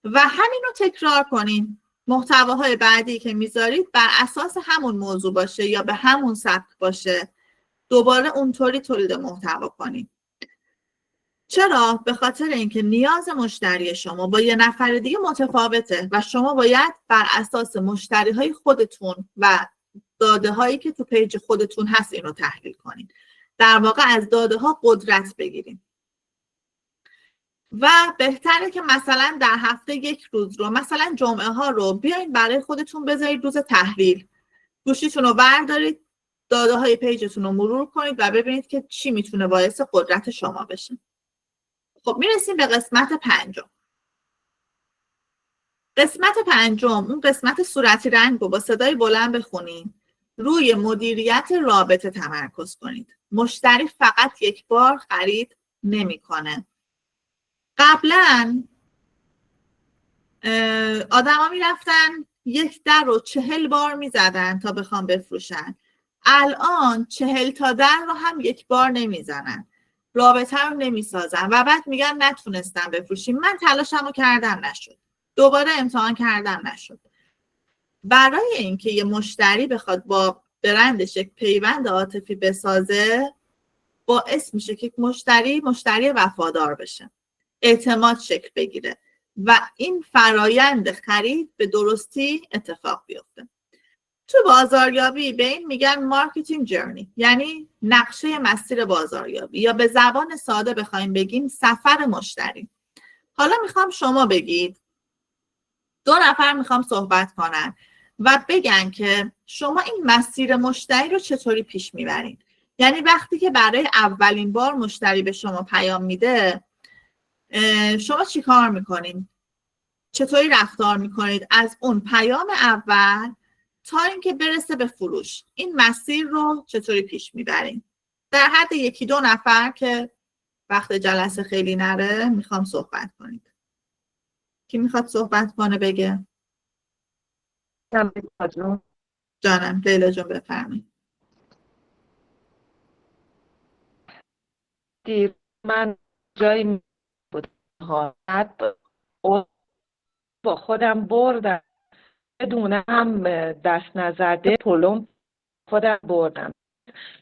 و همین رو تکرار کنین. محتواهای بعدی که میذارید بر اساس همون موضوع باشه یا به همون سبک باشه، دوباره اونطوری تولید محتوا کنین. چرا؟ به خاطر اینکه نیاز مشتری شما با یه نفر دیگه متفاوته و شما باید بر اساس مشتریهای خودتون و داده هایی که تو پیج خودتون هست این رو تحلیل کنین. در واقع از داده ها قدرت بگیریم. و بهتره که مثلا در هفته یک روز رو، مثلا جمعه ها رو بیاین برای خودتون بذارید روز تحلیل. گوشیتون رو بردارید، داده های پیجتون رو مرور کنید و ببینید که چی میتونه باعث قدرت شما بشه. خب میرسیم به قسمت پنجم. قسمت پنجم، اون قسمت صورتی رنگ رو با صدای بلند بخونید. روی مدیریت رابطه تمرکز کنید. مشتری فقط یک بار خرید نمیکنه. قبلا آدما میرفتن یک در رو 40 بار میزدن تا بخوام بفروشن. الان 40 تا در رو هم یک بار نمیزنن، رابطه رو نمیسازن و بعد میگن نتونستم بفروشیم، من تلاشمو کردم نشد، دوباره امتحان کردم نشد. برای اینکه یه مشتری بخواد با برندش یک پیوند عاطفی بسازه، باعث میشه که مشتری وفادار بشه، اعتماد شکل بگیره و این فرایند خرید به درستی اتفاق بیفته. تو بازاریابی به این میگن مارکتینگ جرنی، یعنی نقشه مسیر بازاریابی، یا به زبان ساده بخوایم بگیم سفر مشتری. حالا میخوام شما بگید، 2 نفر میخوام صحبت کنن و بگن که شما این مسیر مشتری رو چطوری پیش میبرید. یعنی وقتی که برای اولین بار مشتری به شما پیام میده، شما چی کار میکنید؟ چطوری رفتار میکنید از اون پیام اول تا اینکه برسه به فروش؟ این مسیر رو چطوری پیش میبرید؟ در حد 1-2 نفر که وقت جلسه خیلی نره میخوام صحبت کنید. کی میخواد صحبت کنه بگه؟ جانم لیلا جون بفرمایید. دیر من جایی بود با خودم بردم بدون هم دست نزده پلم خودم بردم.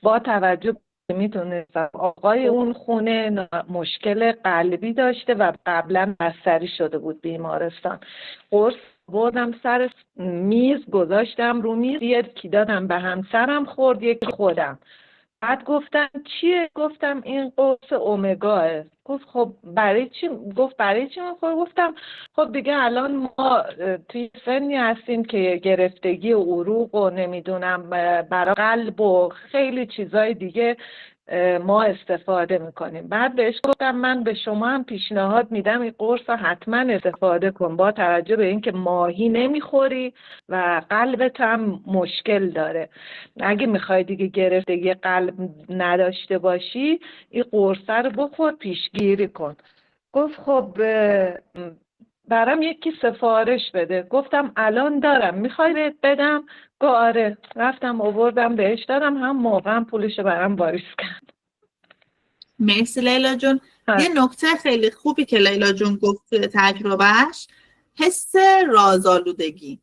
با توجه میتونستم آقای اون خونه مشکل قلبی داشته و قبلا بستری شده بود بیمارستان. قرص بردم سر میز گذاشتم رو میز، یکی دادم به همسرم خورد، یکی خودم. بعد گفتم چیه؟ گفتم این قرص اومگاه. گفت خب برای چی؟ گفت برای چی میخوره؟ گفتم خب دیگه الان ما توی سنی هستیم که گرفتگی عروق و نمیدونم برای قلب و خیلی چیزای دیگه ما استفاده میکنیم. بعد بهش گفتم من به شما هم پیشنهاد میدم این قرص حتما استفاده کن، با توجه به اینکه ماهی نمیخوری و قلبت هم مشکل داره. اگه میخوای دیگه گرفتگی قلب نداشته باشی این قرص رو بخور، پیشگیری کن. گفت خب برام یکی سفارش بده. گفتم الان دارم، میخوای بهت بدم؟ گفت آره. رفتم آوردم بهش دادم، هم موقع هم پولشو برام واریز کرد. مرسی لیلا جون. یه نکته خیلی خوبی که لیلا جون گفت توی تجربهش، حس رازآلودگی.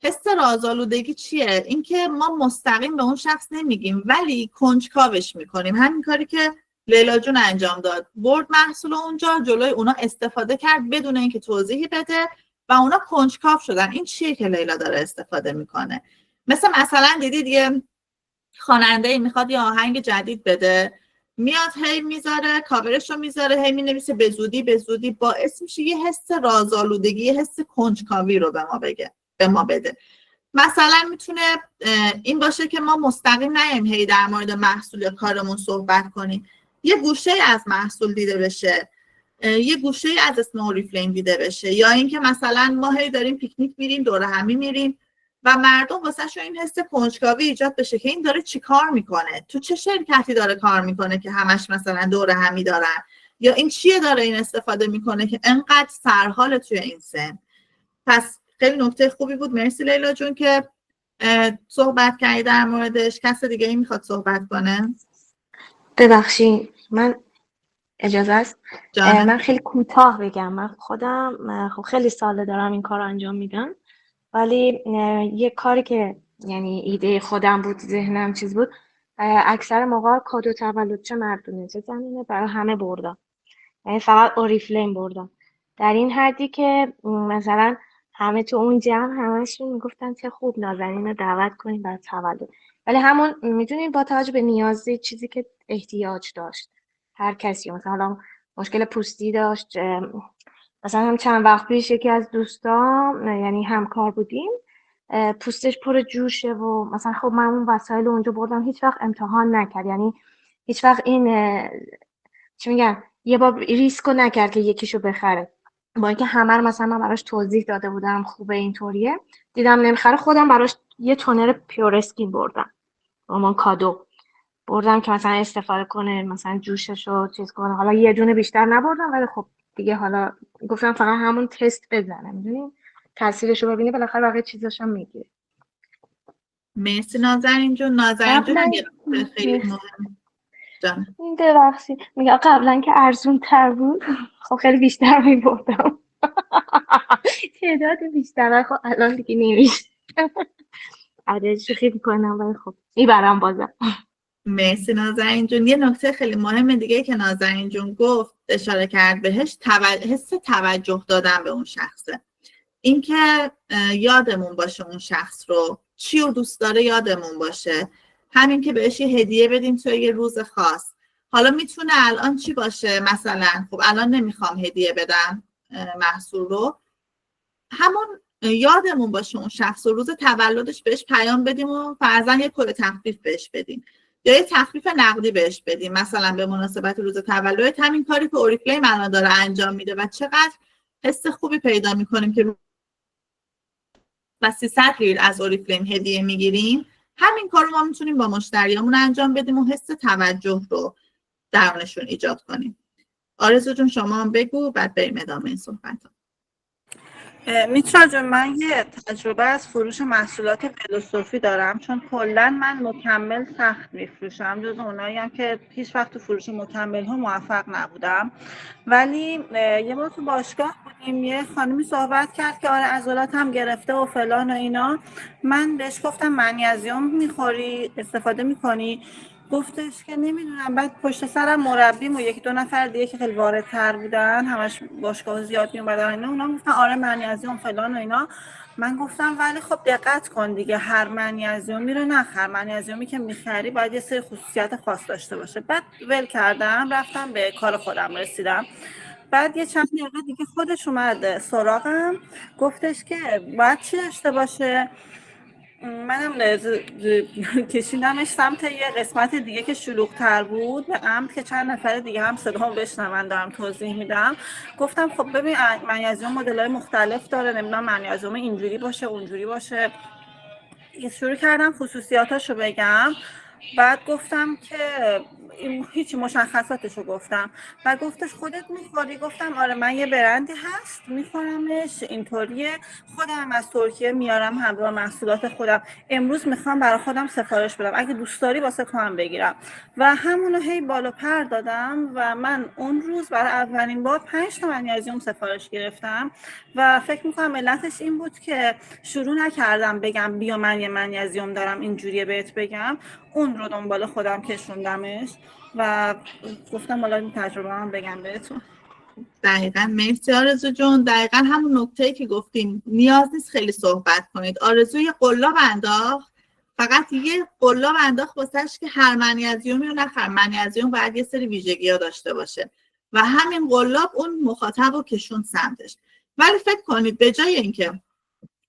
حس رازآلودگی چیه؟ اینکه ما مستقیم به اون شخص نمیگیم ولی کنجکاوش میکنیم. همین کاری که لیلا جون انجام داد، برد محصول اونجا جلوی اونا استفاده کرد بدون اینکه توضیحی بده و اونا کنجکاو شدن این چیه که لیلا داره استفاده میکنه. مثلا دیدید یه خواننده میخواد یه آهنگ جدید بده، میاد هی میذاره کاورش رو میذاره، هی مینویسه به زودی به زودی، باعث میشه یه حس رازآلودگی، یه حس کنجکاوی رو به ما بده. مثلا میتونه این باشه که ما مستقیم نیایم هی در مورد محصول یا کارمون صحبت کنیم، یه گوشه از محصول دیده بشه، یه گوشه از اسم اوریفلیم دیده بشه، یا اینکه مثلا ما هی داریم پیکنیک میریم، دور همی میریم و مردم واسه شو این حس کنجکاوی ایجاد بشه که این داره چی کار میکنه، تو چه شرکتی داره کار میکنه که همش مثلا دور همی دارن، یا این چیه داره این استفاده میکنه که انقدر سرحال توی این سن. پس خیلی نکته خوبی بود. مرسی لیلا جون که صحبت کردی در موردش. کس دیگه این میخواد صحبت کنه؟ ببخشید من اجازه است جانم. من خیلی کوتاه بگم. من خودم خب خیلی ساله دارم این کار انجام میدم، ولی یه کاری که یعنی ایده خودم بود، ذهنم چیز بود، اکثر موقع کادو تولد چه مردونه چه زمینه برای همه بردم، یعنی فقط اوریفلیم بردم در این حدی که مثلا همه تو اون جمع همشون میگفتن چه خوب نازنین رو دعوت کنیم برای تولد. ولی همون میدونین با توجه به نیازی چیزی که احتیاج داشت هر کسی، مثلا حالا مشکل پوستی داشت، مثلا هم چند وقت پیش یکی از دوستام یعنی همکار بودیم پوستش پر جوشه و مثلا خب من اون وسایل اونجا بردم، هیچ وقت امتحان نکرد، یعنی هیچ وقت این چی میگن یه بار ریسکو نکرد که یکیشو بخره، با اینکه همه رو مثلا من براش توضیح داده بودم خوبه اینطوریه، دیدم نمیخره، خودم براش یه تونر پیور اسکین بردم با من کادو بردم که مثلا استفاده کنه، مثلا جوششو چیز کنه. حالا یه دونه بیشتر نبردم ولی خب دیگه حالا گفتم فقط همون تست بزنه، میدونین تاثیرشو ببینی، بالاخره بقیه چیزاشو میگیره. مرسی نازنین جون. نازنین جون هم قبلا یه نکته خیلی مهم جان. ببخشید میگه قبلا که ارزون تر بود خب خیلی بیشتر میبردم تعداد بیشتر، خب الان دیگه نمیشه عدد شوخی میکنم ولی خب میبرم بازم. مرسی نازنین جون. یه نکته خیلی مهم دیگه که نازنین جون گفت اشاره کرد بهش، حس توجه دادن به اون شخصه. اینکه یادمون باشه اون شخص رو چی رو دوست داره، یادمون باشه. همین که بهش یه هدیه بدیم توی یه روز خاص. حالا میتونه الان چی باشه، مثلا خب الان نمیخوام هدیه بدم محصول رو، همون یادمون باشه اون شخص رو روز تولدش بهش پیام بدیم و فرضاً یه کد تخفیف بهش بدیم یا یه تخفیف نقدی بهش بدیم، مثلا به مناسبت روز تولدت. همین کاری که اوریفلیم الان داره انجام میده و چقدر حس خوبی پیدا میکنیم که و 300 ریال از اوریفلیم هدیه میگیریم. همین کار رو ما میتونیم با مشتریامون انجام بدیم و حس توجه رو درونشون ایجاد کنیم. آرزو جون شما هم بگو بعد بریم ادامه این صحبت ها. میترا جون، من یه تجربه از فروش محصولات فیلسوفی دارم، چون کلا من مکمل سخت میفروشم، جز اونایی هم که هیچ وقت تو فروش مکمل ها موفق نبودم. ولی یه بار تو باشگاه بودیم، یه خانمی صحبت کرد که آره عضلات هم گرفته و فلان و اینا. من بهش گفتم منیزیم میخوری، استفاده میکنی؟ گفتش که نمیدونم. بعد پشت سرم مربیم و یکی دو نفر دیگه که خیلی واردتر بودن، همش باشگاه زیاد میومدن اینا، اونا گفتن آره منیزیم فلان و اینا. من گفتم ولی خب دقت کن دیگه، هر منیزیمی رو نخر، منیزیمی که میخری باید یه سری خصوصیت خاص داشته باشه. بعد ول کردم، رفتم به کار خودم رسیدم. بعد یه چند دقیقه دیگه خودش اومد سراغم، گفتش که باید چی داشته باشه. منم کشیدمش سمت یه قسمت دیگه که شلوغ‌تر بود به عمد که چند نفر دیگه هم صدامو بشنون دارم توضیح میدم. گفتم خب ببین منیزیم مدل‌های مختلف داره، نمیدونم منیزیم اینجوری باشه اونجوری باشه. شروع کردم خصوصیاتاشو بگم. بعد گفتم که هیچی مشخصاتشو گفتم. بعد گفتش خودت میخوری؟ گفتم آره من یه برندی هست میخورمش، اینطوریه، خودم از ترکیه میارم همراه محصولات خودم، امروز میخوام برای خودم سفارش بدم، اگه دوست داری واسه تو هم بگیرم. و همونو هی بالا پر دادم و من اون روز برای اولین بار 5 تا منیزیم سفارش گرفتم و فکر میکنم علتش این بود که شروع نکردم بگم بیا من یه منیزیم دارم اینجوریه بهت بگم، اون رو دنبال خودم کشوندمش و گفتم حالا این تجربه هم بگم بهتون. دقیقاً. مرسی آرزو جون. دقیقاً همون نکته‌ای که گفتیم، نیاز نیست خیلی صحبت کنید. آرزو یه قلاب انداخت، فقط یه قلاب انداخت واسش که هر منیزیمی رو نخر، منیزیم باید یه سری ویژگی‌ها داشته باشه و همین قلاب اون مخاطب رو کشون سمتش. ولی فکر کنید به جای اینکه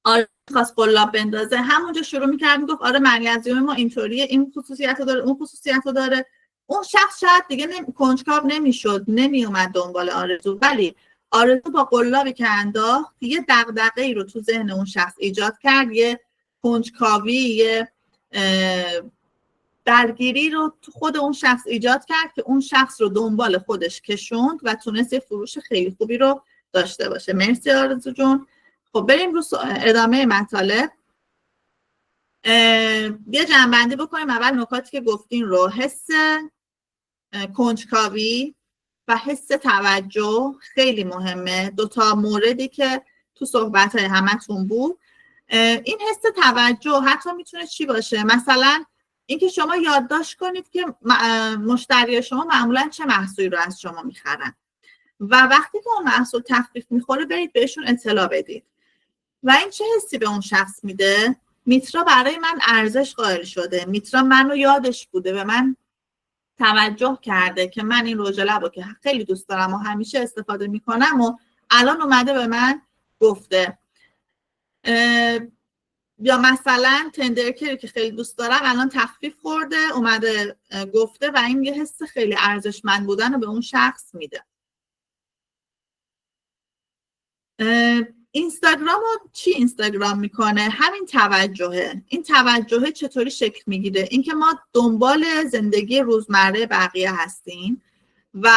آره خواست قلاب بندازه، همونجا شروع می‌کرد میگفت آره منیزیم ما اینطوریه، این خصوصیت رو داره، اون خصوصیت رو داره، اون شخص شاید دیگه کنجکاو نمیشد، نمیومد دنبال آرزو. ولی آرزو با قلابی که انداخت یه دغدغه‌ای رو تو ذهن اون شخص ایجاد کرد، یه کنجکاوی، یه درگیری رو تو خود اون شخص ایجاد کرد که اون شخص رو دنبال خودش کشوند و تونست یه فروش خیلی خوبی رو داشته باشه. مرسی آرزو جون. خب بریم رو ادامه مطالب. یه جنبندی بکنیم اول نکاتی که گفتین رو. حس کنجکاوی و حس توجه خیلی مهمه، دوتا موردی که تو صحبت‌های همتون بود. این حس توجه حتی میتونه چی باشه؟ مثلا اینکه شما یادداشت کنید که مشتری شما معمولا چه محصولی رو از شما میخرن و وقتی که اون محصول تخفیف میخوره برید بهشون اطلاع بدید. و این چه حسی به اون شخص میده؟ میترا برای من ارزش قائل شده، میترا منو یادش بوده، به من توجه کرده که من این رژ لبو که خیلی دوست دارم و همیشه استفاده میکنم و الان اومده به من گفته. یا مثلا تندرکری که خیلی دوست دارم الان تخفیف خورده اومده گفته و این یه حس خیلی ارزشمند بودن رو به اون شخص میده. اینستاگرام رو چی اینستاگرام میکنه؟ همین توجهه. این توجهه چطوری شکل میگیره؟ اینکه ما دنبال زندگی روزمره بقیه هستیم و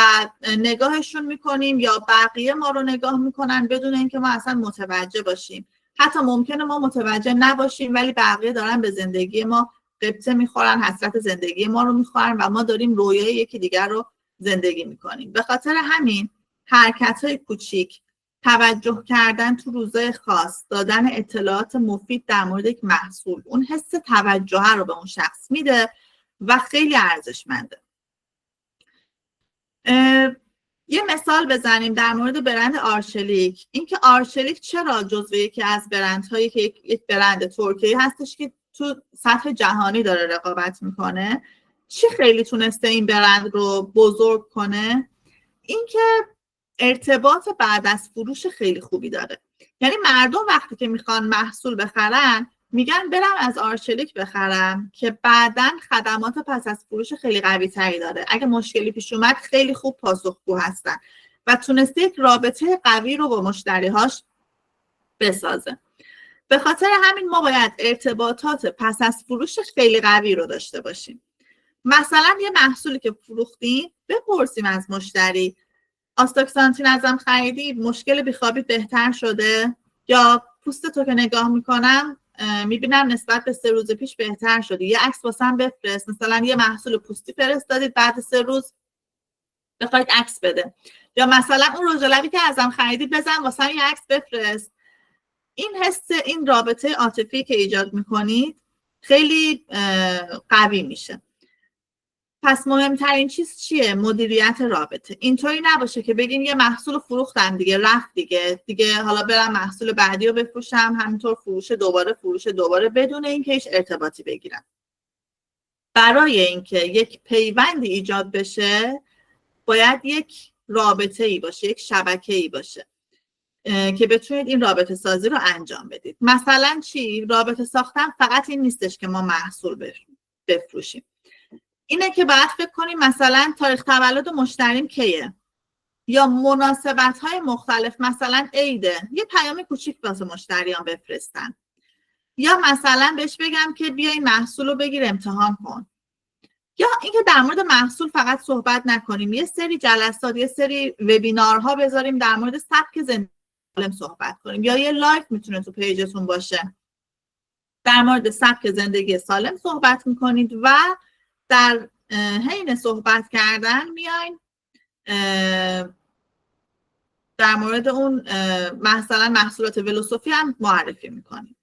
نگاهشون میکنیم یا بقیه ما رو نگاه میکنن بدون اینکه ما اصلا متوجه باشیم. حتی ممکنه ما متوجه نباشیم ولی بقیه دارن به زندگی ما غبطه میخورن، حسرت زندگی ما رو میخورن و ما داریم رویای یکی دیگر رو زندگی میکنیم. به خاطر همین حرکت‌های کوچیک، توجه کردن تو روزای خاص، دادن اطلاعات مفید در مورد یک محصول، اون حس توجه رو به اون شخص میده و خیلی ارزشمنده. یه مثال بزنیم در مورد برند آرشلیک. اینکه آرشلیک چرا جزو یکی از برندهایی که یک برند ترکیه‌ای هستش که تو سطح جهانی داره رقابت میکنه، چی خیلی تونسته این برند رو بزرگ کنه؟ اینکه ارتباط بعد از فروش خیلی خوبی داره. یعنی مردم وقتی که میخوان محصول بخرن میگن برم از آرشلیک بخرم که بعداً خدمات پس از فروش خیلی قوی تری داره. اگه مشکلی پیش اومد خیلی خوب پاسخگو هستن و تونسته یک رابطه قوی رو با مشتریهاش بسازه. به خاطر همین ما باید ارتباطات پس از فروش خیلی قوی رو داشته باشیم. مثلا یه محصولی که فروختیم بپرسیم از مشتری آستاکسانتین ازم خریدی، مشکل بیخوابی بهتر شده؟ یا پوست تو که نگاه میکنم میبینم نسبت به 3 روز پیش بهتر شده، یه عکس واسم بفرست. مثلا یه محصول پوستی فرستادید بعد 3 روز بخواید عکس بده، یا مثلا اون رژ لبی که ازم خریدی بزن واسم یه عکس بفرست. این حس، این رابطه عاطفی که ایجاد میکنید خیلی قوی میشه. پس مهمترین چیز چیه؟ مدیریت رابطه. اینطوری نباشه که بگین یه محصول فروختم دیگه رفت دیگه حالا برم محصول بعدی رو بفروشم، همینطور فروش دوباره بدون اینکه هیچ ارتباطی بگیرم. برای اینکه یک پیوندی ایجاد بشه باید یک رابطه‌ای باشه، یک شبکه‌ای باشه که بتونید این رابطه سازی رو انجام بدید. مثلا چی؟ رابطه ساختن فقط این نیستش که ما محصول بفروشیم. اینه که باید فکر کنیم مثلا تاریخ تولد مشتریم کیه، یا مناسبت‌های مختلف، مثلا عیده، یه پیام کوچیک واسه مشتریان بفرستن، یا مثلا بهش بگم که بیا این محصول رو بگیر امتحان کن، یا اینکه در مورد محصول فقط صحبت نکنیم، یه سری جلسات، یه سری وبینارها بذاریم در مورد سبک زندگی سالم صحبت کنیم، یا یه لایو میتونه تو پیجتون باشه در مورد سبک زندگی سالم صحبت میکنید و در حین صحبت کردن میاین در مورد اون مثلا محصولات ولوسوفی هم معرفی میکنیم.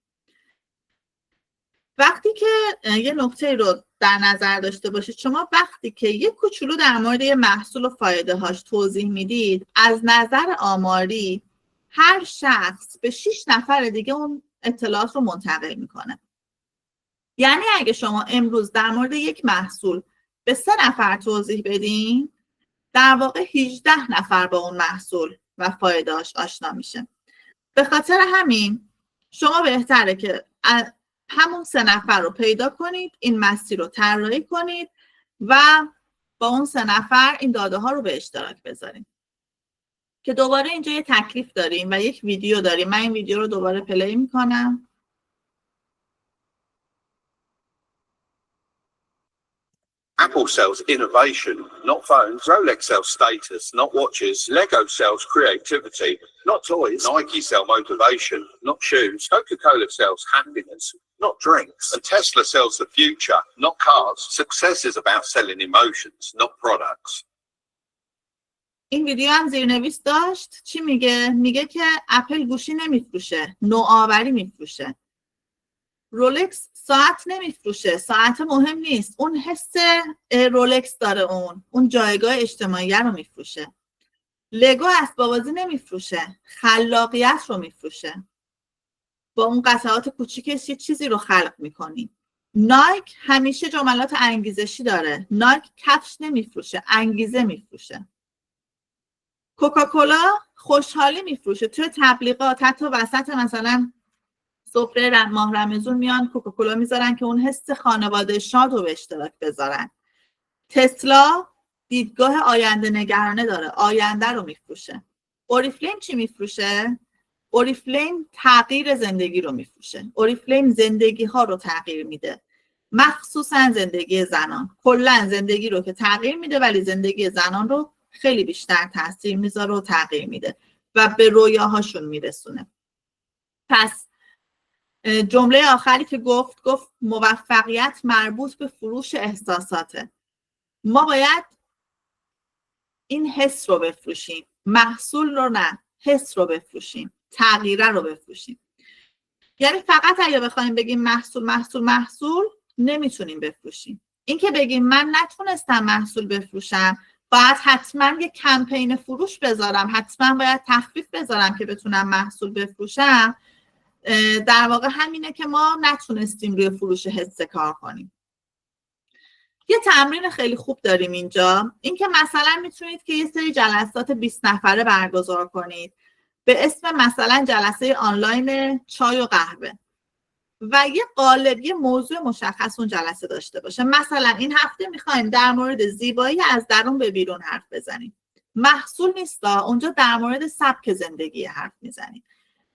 وقتی که یه نکته رو در نظر داشته باشید، شما وقتی که یه کوچولو در مورد یه محصول و فایده هاش توضیح میدید، از نظر آماری هر شخص به 6 نفر دیگه اون اطلاعات رو منتقل میکنه. یعنی اگه شما امروز در مورد یک محصول به 3 نفر توضیح بدین، در واقع 18 نفر با اون محصول و فایده‌اش آشنا میشه. به خاطر همین شما بهتره که همون 3 نفر رو پیدا کنید، این مسیر رو طراحی کنید و با اون 3 نفر این داده ها رو به اشتراک بذارید. که دوباره اینجا یه تکلیف داریم و یک ویدیو داریم. من این ویدیو رو دوباره پلی میکنم. Apple sells innovation, not phones. Rolex sells status, not watches. Lego sells creativity, not toys. Nike sell motivation, not shoes. Coca-Cola sells happiness, not drinks. And Tesla sells the future, not cars. Success is about selling emotions, not products. این ویدیو هم زیرنویس داشت. چی میگه؟ میگه که اپل گوشی نمیفروشه، نوآوری میفروشه. رولکس ساعت نمیفروشه، ساعت مهم نیست، اون حس رولکس داره، اون جایگاه اجتماعی رو میفروشه. لگو اسباب بازی نمیفروشه، خلاقیت رو میفروشه. با اون قطعات کوچیکش یه چیزی رو خلق میکنیم. نایک همیشه جملات انگیزشی داره. نایک کفش نمیفروشه، انگیزه میفروشه. کوکاکولا خوشحالی میفروشه. توی تبلیغات حتی وسط مثلا سفره ماه رمضان میان کوکاکولا میذارن که اون حس خانواده شاد رو به اشتراک بذارن. تسلا دیدگاه آینده نگرانه داره، آینده رو میفروشه. اوریفلیم چی میفروشه؟ اوریفلیم تغییر زندگی رو میفروشه. اوریفلیم زندگی ها رو تغییر میده، مخصوصا زندگی زنان. کلا زندگی رو که تغییر میده، ولی زندگی زنان رو خیلی بیشتر تاثیر میذاره و تغییر میده و به رویاهاشون میرسونه. پس جمله آخری که گفت موفقیت مربوط به فروش احساساته. ما باید این حس رو بفروشیم، محصول رو نه، حس رو بفروشیم، تغییره رو بفروشیم. یعنی فقط اگه بخوایم بگیم محصول محصول محصول نمیتونیم بفروشیم. این که بگیم من نتونستم محصول بفروشم، باید حتما یه کمپین فروش بذارم، حتما باید تخفیف بذارم که بتونم محصول بفروشم، در واقع همینه که ما نتونستیم روی فروش حسه کار کنیم. یه تمرین خیلی خوب داریم اینجا، این که مثلا میتونید که یه سری جلسات 20 نفره برگزار کنید به اسم مثلا جلسه آنلاین چای و قهوه و یه قالب، یه موضوع مشخص اون جلسه داشته باشه. مثلا این هفته میخوایم در مورد زیبایی از درون به بیرون حرف بزنیم. محصول نیستا، اونجا در مورد سبک زندگی حرف میزنیم.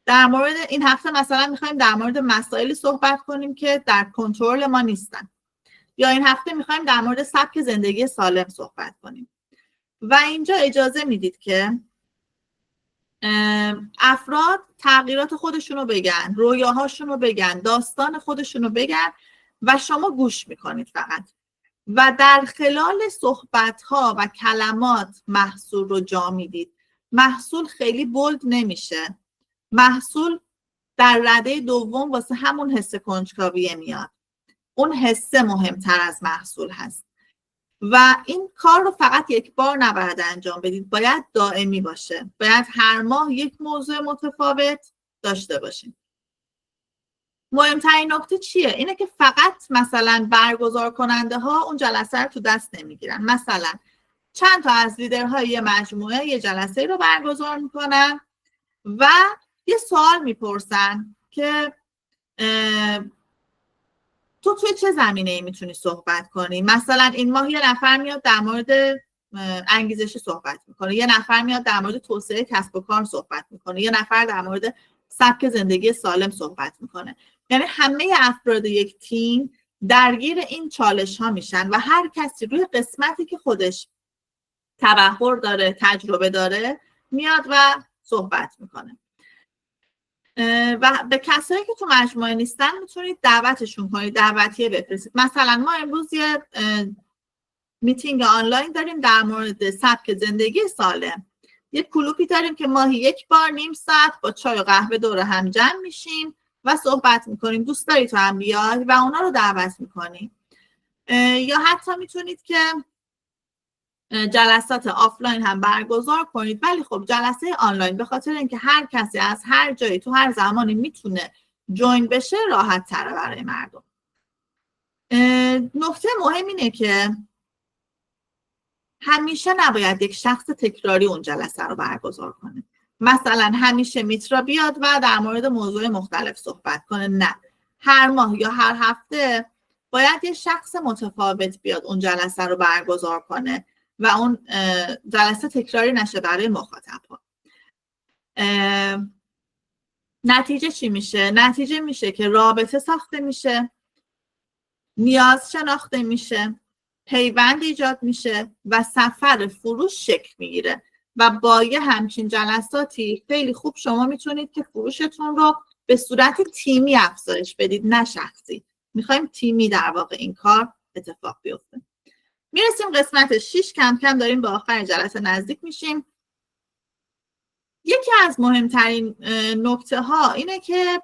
در مورد این هفته مثلا میخوایم در مورد مسائلی صحبت کنیم که در کنترل ما نیستن، یا این هفته میخوایم در مورد سبک زندگی سالم صحبت کنیم. و اینجا اجازه میدید که افراد تغییرات خودشونو بگن، رویاهاشونو بگن، داستان خودشونو بگن و شما گوش میکنید فقط. و در خلال صحبتها و کلمات محصول رو جا میدید. محصول خیلی بولد نمیشه. محصول در رده دوم واسه همون حس کنجکاویه میاد. اون حسه مهمتر از محصول هست و این کار رو فقط یک بار نباید انجام بدید، باید دائمی باشه. باید هر ماه یک موضوع متفاوت داشته باشید. مهمترین نکته چیه؟ اینه که فقط مثلا برگزار کننده ها اون جلسه رو تو دست نمیگیرن. مثلا چند تا از لیدرهای یه مجموعه یه جلسه رو برگزار میکنن و یه سوال میپرسن که تو توی چه زمینه‌ای میتونی صحبت کنی؟ مثلا این ماه یه نفر میاد در مورد انگیزشی صحبت میکنه، یه نفر میاد در مورد توسعه کسب و کار صحبت میکنه، یه نفر در مورد سبک زندگی سالم صحبت میکنه. یعنی همه افراد یک تیم درگیر این چالش ها میشن و هر کسی روی قسمتی که خودش تبحر داره، تجربه داره، میاد و صحبت میکنه. و به کسایی که تو مجموعه نیستن میتونید دعوتشون کنید، دعوتیه بفرستید. مثلا ما امروز یه میتینگ آنلاین داریم در مورد سبک زندگی سالم. یه کلوپی داریم که ماهی یک بار نیم ساعت با چای و قهوه دور هم جمع میشیم و صحبت میکنیم. دوست داری تو هم بیای و اونا رو دعوت میکنیم. یا حتی میتونید که جلسات آفلاین هم برگزار کنید، ولی خب جلسه آنلاین به خاطر اینکه هر کسی از هر جایی تو هر زمانی میتونه جوین بشه راحت تره برای مردم. نکته مهم اینه که همیشه نباید یک شخص تکراری اون جلسه رو برگزار کنه. مثلا همیشه میترا بیاد و در مورد موضوع مختلف صحبت کنه. نه، هر ماه یا هر هفته باید یه شخص متفاوت بیاد اون جلسه رو برگزار کنه و اون جلسه تکراری نشه برای مخاطب‌ها. نتیجه چی میشه؟ نتیجه میشه که رابطه ساخته میشه، نیاز شناخته میشه، پیوند ایجاد میشه و سفر فروش شکل میگیره. و با یه همچین جلساتی خیلی خوب شما میتونید که فروشتون رو به صورت تیمی افزایش بدید، نه شخصی. میخوایم تیمی در واقع این کار اتفاق بیفته. میرسیم قسمت 6، کم کم داریم به آخر جلسه نزدیک میشیم. یکی از مهمترین نکته ها اینه که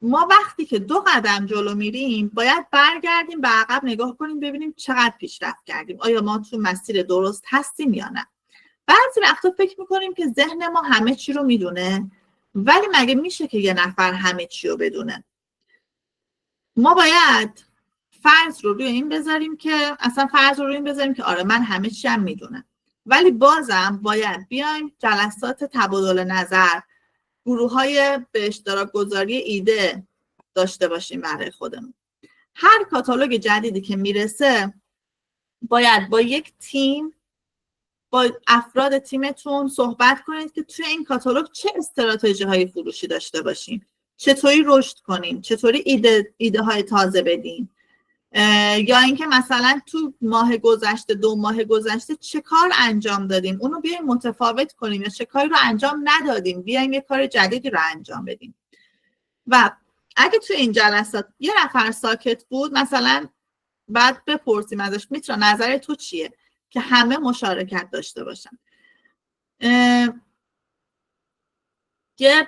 ما وقتی که 2 قدم جلو میریم باید برگردیم به عقب نگاه کنیم ببینیم چقدر پیشرفت کردیم، آیا ما تو مسیر درست هستیم یا نه. بعضی وقتا فکر میکنیم که ذهن ما همه چی رو میدونه، ولی مگه میشه که یه نفر همه چی رو بدونه؟ ما باید فرض رو روی این بذاریم که آره من همه چی هم میدونم، ولی بازم باید بیایم جلسات تبادل نظر، گروه‌های به اشتراک گذاری ایده داشته باشیم برای خودمون. هر کاتالوگ جدیدی که میرسه باید با یک تیم، با افراد تیمتون صحبت کنید که توی این کاتالوگ چه استراتژی‌های فروشی داشته باشیم، چطوری رشد کنیم، چطوری ایده های تازه بدیم، یا اینکه مثلا تو ماه گذشته 2 ماه گذشته چه کار انجام دادیم اونو بیایم متفاوت کنیم، یا چه کاری رو انجام ندادیم بیایم یه کار جدیدی رو انجام بدیم. و اگه تو این جلسات یه نفر ساکت بود، مثلا بعد بپرسیم ازش میترا نظر تو چیه، که همه مشارکت داشته باشن. یه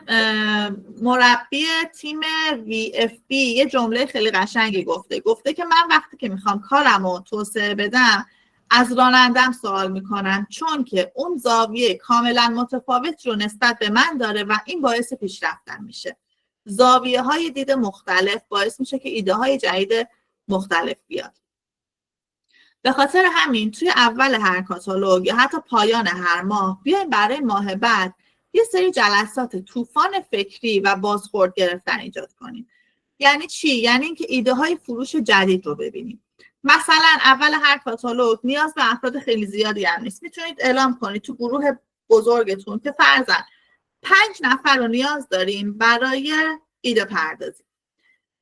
مربی تیم VFB یه جمله خیلی قشنگی گفته که من وقتی که میخوام کارمو توسعه بدم از رانندم سوال میکنم، چون که اون زاویه کاملا متفاوت رو نسبت به من داره و این باعث پیشرفتن میشه. زاویه های دید مختلف باعث میشه که ایده های جدید مختلف بیاد. به خاطر همین توی اول هر کاتالوگ یا حتی پایان هر ماه بیایم برای ماه بعد یه سری جلسات طوفان فکری و بازخورد گرفتن ایجاد کنیم. یعنی چی؟ یعنی اینکه ایده های فروش جدید رو ببینیم. مثلا اول هر کاتالوگ نیاز به افراد خیلی زیادی هم نیست. میتونید اعلام کنید تو گروه بزرگتون که فرضاً 5 نفر رو نیاز داریم برای ایده پردازی.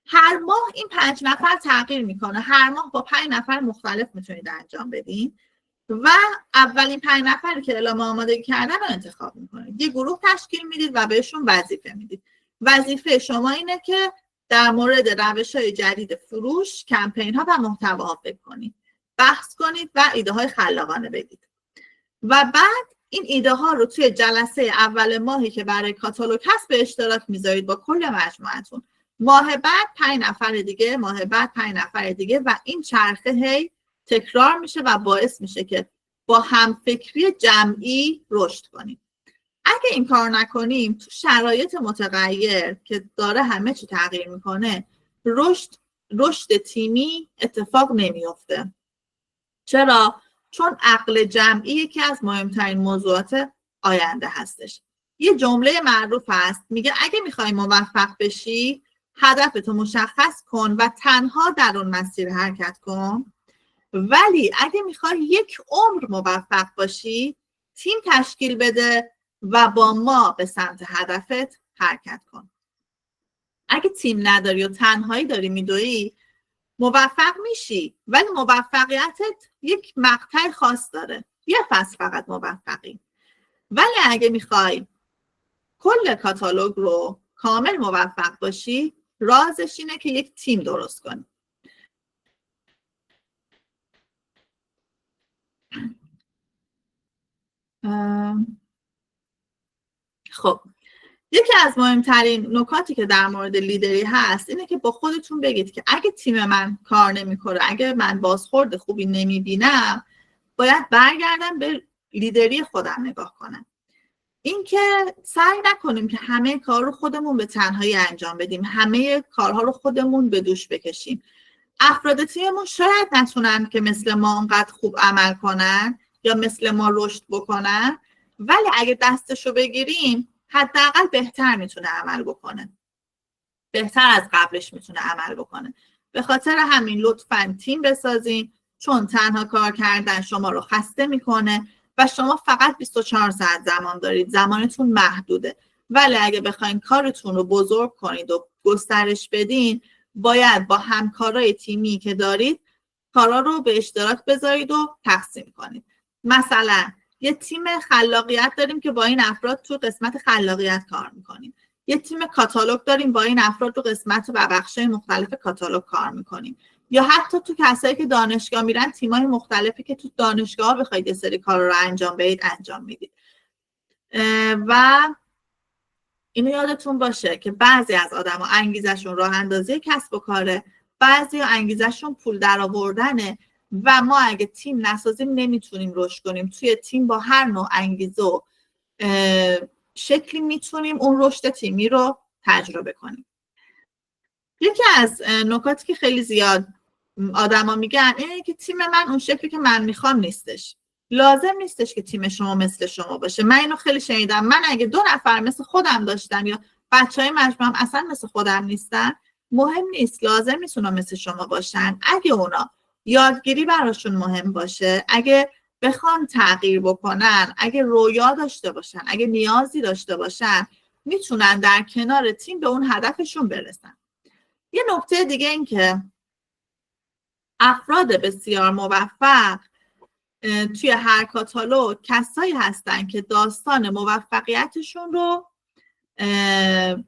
هر ماه این 5 نفر تغییر میکنه. هر ماه با 5 نفر مختلف میتونید انجام بدین و اولین 5 نفری که اعلام آمادگی کردن رو انتخاب میکنید. یه گروه تشکیل میدید و بهشون وظیفه میدید. وظیفه شما اینه که در مورد روش‌های جدید فروش، کمپین ها و محتواها فکر کنید، بحث کنید و ایده های خلاقانه بدید. و بعد این ایده ها رو توی جلسه اول ماهی که برای کاتالوگ هست به اشتراک میذارید با کل مجموعتون. ماه بعد 5 نفر دیگه، ماه بعد 5 نفر دیگه و این چرخه هی تکرار میشه و باعث میشه که با همفکری جمعی رشد کنیم. اگه این کار نکنیم تو شرایط متغیر که داره همه چی تغییر میکنه، رشد تیمی اتفاق نمیفته. چرا؟ چون عقل جمعی یکی از مهمترین موضوعات آینده هستش. یه جمله معروف هست میگه اگه میخوای موفق بشی هدفتو مشخص کن و تنها در اون مسیر حرکت کن، ولی اگه میخوای 1 عمر موفق باشی تیم تشکیل بده و با ما به سمت هدفت حرکت کن. اگه تیم نداری و تنهایی داری میدوی موفق میشی، ولی موفقیتت یک مقطع خاص داره، یه فصل فقط موفقی. ولی اگه میخوای کل کاتالوگ رو کامل موفق باشی رازش اینه که یک تیم درست کنی. خب یکی از مهمترین نکاتی که در مورد لیدری هست اینه که با خودتون بگید که اگه تیم من کار نمیکنه، اگه من بازخورد خوبی نمیبینم، باید برگردم به لیدری خودم نگاه کنم. اینکه سعی نکنیم که همه کار رو خودمون به تنهایی انجام بدیم، همه کارها رو خودمون به دوش بکشیم. افراد تیممون شاید نتونن که مثل ما اونقدر خوب عمل کنن یا مثل ما رشد بکنن، ولی اگه دستشو بگیریم حداقل بهتر میتونه عمل بکنه، بهتر از قبلش میتونه عمل بکنه. به خاطر همین لطفاً تیم بسازین، چون تنها کار کردن شما رو خسته میکنه و شما فقط 24 ساعت زمان دارید، زمانتون محدوده. ولی اگه بخواین کارتون رو بزرگ کنید و گسترش بدین، باید با همکارای تیمی که دارید کارا رو به اشتراک بذارید و تقسیم کنید. مثلا یه تیم خلاقیت داریم که با این افراد تو قسمت خلاقیت کار میکنیم. یه تیم کاتالوگ داریم با این افراد تو قسمت و بخشای مختلف کاتالوگ کار میکنیم. یا حتی تو کسایی که دانشگاه میرن تیمای مختلفی که تو دانشگاه بخواید یه سری کار رو انجام بدید انجام میدید. و اینو یادتون باشه که بعضی از آدما انگیزشون راه اندازی کسب و کاره، بعضی انگیزشون پول درآوردنه، و ما اگه تیم نسازیم نمیتونیم رشد کنیم. توی تیم با هر نوع انگیزه و شکلی میتونیم اون رشد تیمی رو تجربه کنیم. یکی از نکاتی که خیلی زیاد آدما میگن اینه که تیم من اون شکلی که من میخوام نیستش. لازم نیستش که تیم شما مثل شما باشه. من اینو خیلی شنیدم. من اگه 2 نفر مثل خودم داشتم یا بچهای مجموعم اصلا مثل خودم نیستن، مهم نیست، لازم نیست اونا مثل شما باشن. اگه اونا یادگیری براشون مهم باشه، اگه بخوان تغییر بکنن، اگه رویا داشته باشن، اگه نیازی داشته باشن، میتونن در کنار تیم به اون هدفشون برسن. یه نکته دیگه این که افراد بسیار موفق توی هر کاتالوگ کسایی هستن که داستان موفقیتشون رو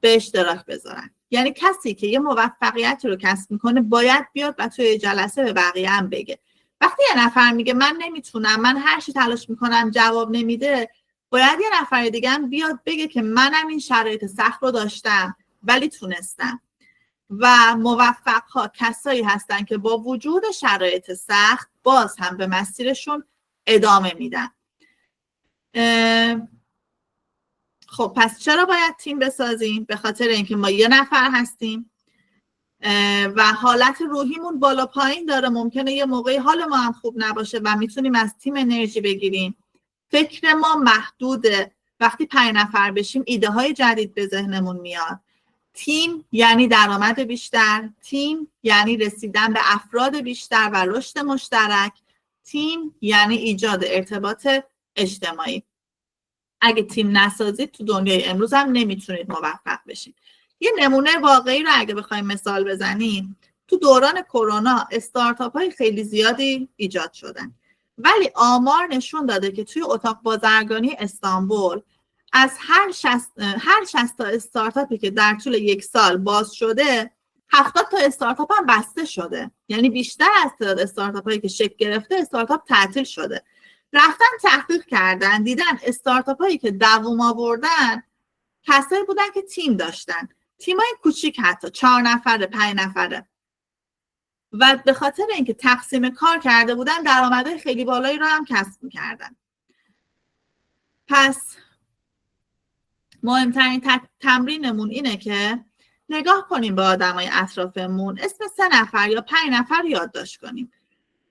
به اشتراک بذارن. یعنی کسی که یه موفقیت رو کسب میکنه باید بیاد و توی جلسه به بقیه هم بگه. وقتی یه نفر میگه من نمیتونم، من هر چی تلاش میکنم جواب نمیده، باید یه نفر دیگه هم بیاد بگه که منم این شرایط سخت رو داشتم ولی تونستم. و موفق ها کسایی هستن که با وجود شرایط سخت باز هم به مسیرشون ادامه میدن. خب پس چرا باید تیم بسازیم؟ به خاطر اینکه ما یه نفر هستیم و حالت روحیمون بالا پایین داره. ممکنه یه موقعی حال ما هم خوب نباشه و میتونیم از تیم انرژی بگیریم. فکر ما محدوده. وقتی 5 نفر بشیم ایده های جدید به ذهنمون میاد. تیم یعنی درآمد بیشتر، تیم یعنی رسیدن به افراد بیشتر و رشد مشترک، تیم یعنی ایجاد ارتباط اجتماعی. اگه تیم نسازید تو دنیای امروز هم نمیتونید موفق بشید. یه نمونه واقعی رو اگه بخوایم مثال بزنیم، تو دوران کرونا استارتاپ های خیلی زیادی ایجاد شدن، ولی آمار نشون داده که توی اتاق بازرگانی استانبول از هر 60 تا استارتاپی که در طول 1 سال باز شده، 70 تا استارتاپ هم بسته شده. یعنی بیشتر از تعداد استارتاپ هایی که شکل گرفته استارتاپ تعطیل شده. رفتن تحقیق کردن، دیدن استارتاپ هایی که دووم آوردن کسایی بودن که تیم داشتن، تیمای کوچیک، حتی 4 نفره 5 نفره، و به خاطر اینکه تقسیم کار کرده بودن درآمدهای خیلی بالایی رو هم کسب می‌کردن. پس مهمترین تمرینمون اینه که نگاه کنیم به آدمای اطرافمون، اسم 3 نفر یا 5 نفر یادداشت کنیم.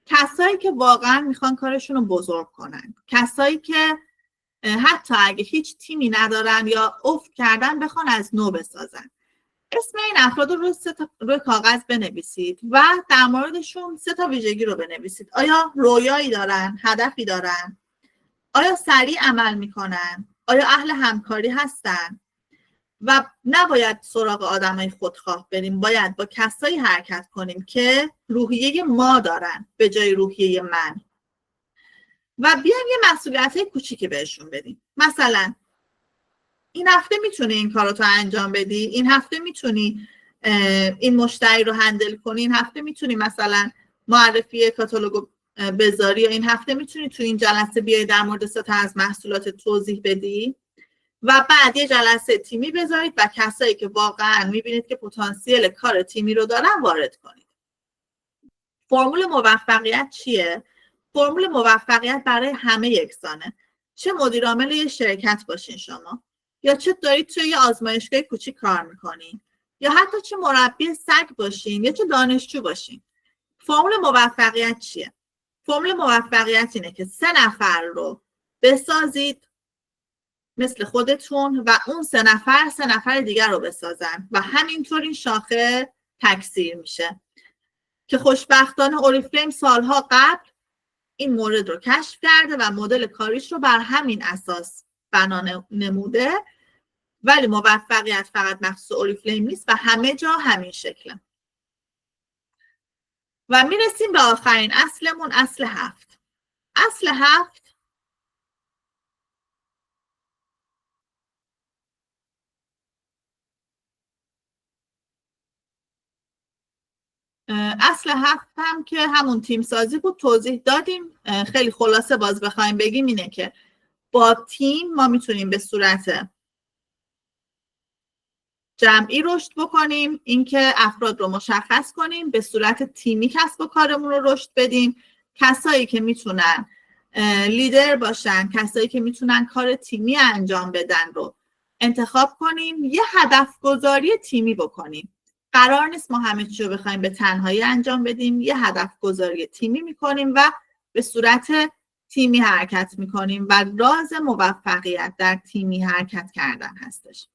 کسایی که واقعا میخوان کارشون رو بزرگ کنن، کسایی که حتی اگه هیچ تیمی ندارن یا افت کردن بخوان از نو بسازن. اسم این افراد رو روی کاغذ بنویسید و در موردشون 3 تا ویژگی رو بنویسید. آیا رویایی دارن؟ هدفی دارن؟ آیا سریع عمل میکنن؟ آیا اهل همکاری هستن؟ و نباید سراغ آدمای خودخواه بریم، باید با کسایی حرکت کنیم که روحیه ما دارن به جای روحیه من، و بیایم یه مسئولیت‌های کوچیکی بهشون بدیم. مثلا این هفته میتونی این کارو تو انجام بدی، این هفته میتونی این مشتری رو هندل کنی، این هفته میتونی مثلا معرفی کاتالوگو بذاری، یا این هفته میتونی تو این جلسه بیای در مورد 3 تا از محصولات توضیح بدی. و بعد یه جلسه تیمی بذارید و کسایی که واقعا میبینید که پتانسیل کار تیمی رو دارن وارد کنید. فرمول موفقیت چیه؟ فرمول موفقیت برای همه یکسانه. چه مدیر عامل یه شرکت باشین شما، یا چه دارید توی یه آزمایشگاه کوچیک کار میکنین، یا حتی چه مربی سگ باشین یا چه دانشجو باشین. فرمول موفقیت چیه؟ فرمول موفقیت اینه که 3 نفر رو بسازید مثل خودتون و اون 3 نفر دیگر رو بسازن و همینطور این شاخه تکثیر میشه. که خوشبختانه اوریفلیم سالها قبل این مورد رو کشف کرده و مدل کاریش رو بر همین اساس بنا نموده، ولی موفقیت فقط مخصوص اوریفلیم نیست و همه جا همین شکله. و میرسیم به آخرین اصلمون، اصل 7. اصل 7 هم که همون تیم سازی بود، توضیح دادیم. خیلی خلاصه باز بخوایم بگیم اینه که با تیم ما میتونیم به صورت جمعی رشد بکنیم، اینکه افراد رو مشخص کنیم، به صورت تیمی کسب و کارمون رو رشد بدیم کسایی که میتونن لیدر باشن، کسایی که میتونن کار تیمی انجام بدن رو انتخاب کنیم. یه هدف گذاری تیمی بکنیم. قرار نیست ما همه چی رو بخوایم به تنهایی انجام بدیم. یه هدف گذاری تیمی میکنیم و به صورت تیمی حرکت میکنیم و راز موفقیت در تیمی حرکت کردن هستش.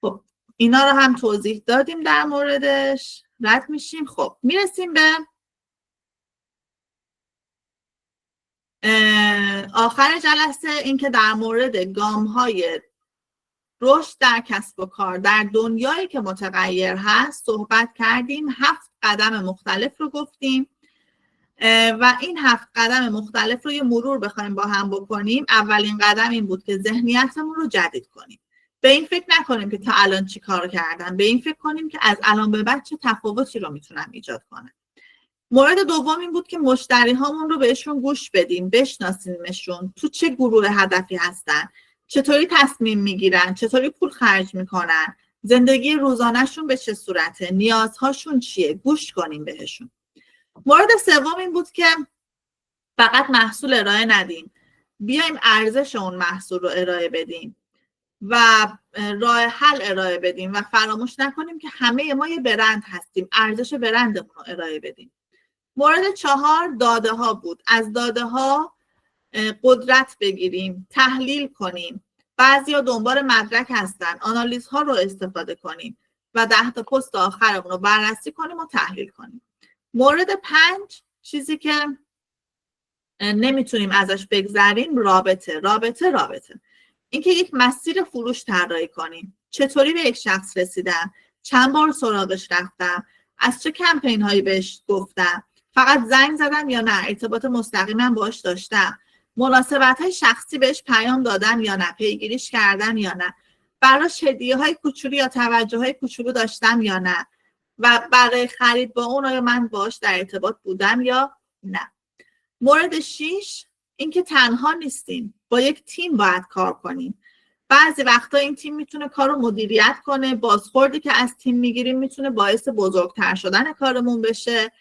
خب اینا رو هم توضیح دادیم در موردش. رد میشیم. خب میرسیم به آخر جلسه، این که در مورد گام‌های رشد در کسب و کار در دنیایی که متغیر هست صحبت کردیم. 7 قدم مختلف رو گفتیم و این 7 قدم مختلف رو یه مرور بخوایم با هم بکنیم. اولین قدم این بود که ذهنیتمون رو جدید کنیم. به این فکر نکنیم که تا الان چی کار کردم، به این فکر کنیم که از الان به بعد چه تفاوتی رو میتونم ایجاد کنم. مورد دوم این بود که مشتری هامون رو بهشون گوش بدیم، بشناسیمشون، تو چه گروه هدفی هستن، چطوری تصمیم میگیرن، چطوری پول خرج میکنن، زندگی روزانهشون به چه صورته، نیازهاشون چیه، گوش کنیم بهشون. مورد سوم این بود که فقط محصول ارائه ندیم، بیایم ارزش اون محصول رو ارائه بدیم و راه حل ارائه بدیم و فراموش نکنیم که همه ما یه برند هستیم، ارزش برندمون رو ارائه بدیم. مورد 4 داده ها بود. از داده ها قدرت بگیریم، تحلیل کنیم. بعضیا دنبال مدرک هستن، آنالیز ها رو استفاده کنیم و 10 تا پست آخرمون رو بررسی کنیم و تحلیل کنیم. مورد 5 چیزی که نمیتونیم ازش بگذریم رابطه. اینکه یک مسیر فروش طراحی کنیم. چطوری به یک شخص رسیدم، چند بار سراغش رفتم، از چه کمپین هایی بهش گفتم، فقط زنگ زدم یا نه، ارتباط مستقیما باهاش داشتم، مناسبت های شخصی بهش پیام دادم یا نه، پیگیریش کردم یا نه، براش هدیه های کوچولو یا توجه های کوچولو داشتم یا نه و برای خرید با اون آیا من باهاش در ارتباط بودم یا نه. مورد 6 اینکه تنها نیستیم، با یک تیم باید کار کنیم. بعضی وقتا این تیم میتونه کار رو مدیریت کنه، بازخوردی که از تیم میگیریم میتونه باعث بزرگتر شدن کارمون بشه.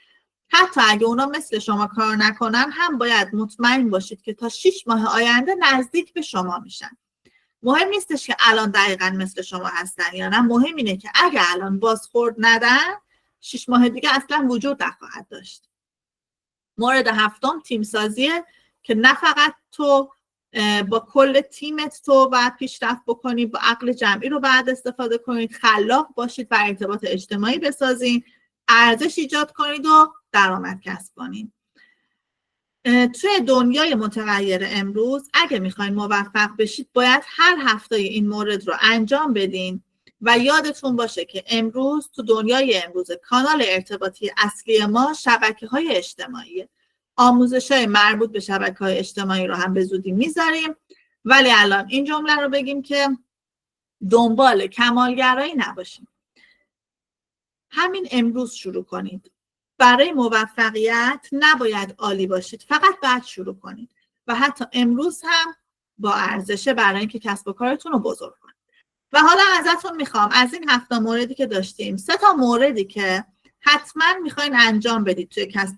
حتی اگه اونا مثل شما کار نکنن هم باید مطمئن باشید که تا 6 ماه آینده نزدیک به شما میشن. مهم نیستش که الان دقیقاً مثل شما هستن یا نه، مهم اینه که اگه الان بازخورد ندن 6 ماه دیگه اصلا وجود نخواهد داشت. مورد 7 تیم سازیه که نه فقط تو با کل تیمت تو باید پیشرفت بکنید، با عقل جمعی رو باید استفاده کنید، خلاق باشید و ارتباط اجتماعی بسازید، ارزش ایجاد کنید و درآمد کسب کنید. توی دنیای متغیر امروز اگه میخواین موفق بشید باید هر هفته این مورد رو انجام بدین و یادتون باشه که امروز تو دنیای امروز کانال ارتباطی اصلی ما شبکه‌های اجتماعیه. آموزش‌های مربوط به شبکه‌های اجتماعی رو هم به زودی میذاریم، ولی الان این جمله رو بگیم که دنبال کمالگرایی نباشیم. همین امروز شروع کنید. برای موفقیت نباید عالی باشید، فقط باید شروع کنید و حتی امروز هم با ارزشه برای اینکه کسب و کارتون رو بزرگ کنید. و حالا ازتون میخوام از این 7 موردی که داشتیم 3 موردی که حتما میخواین انجام بدید توی کسب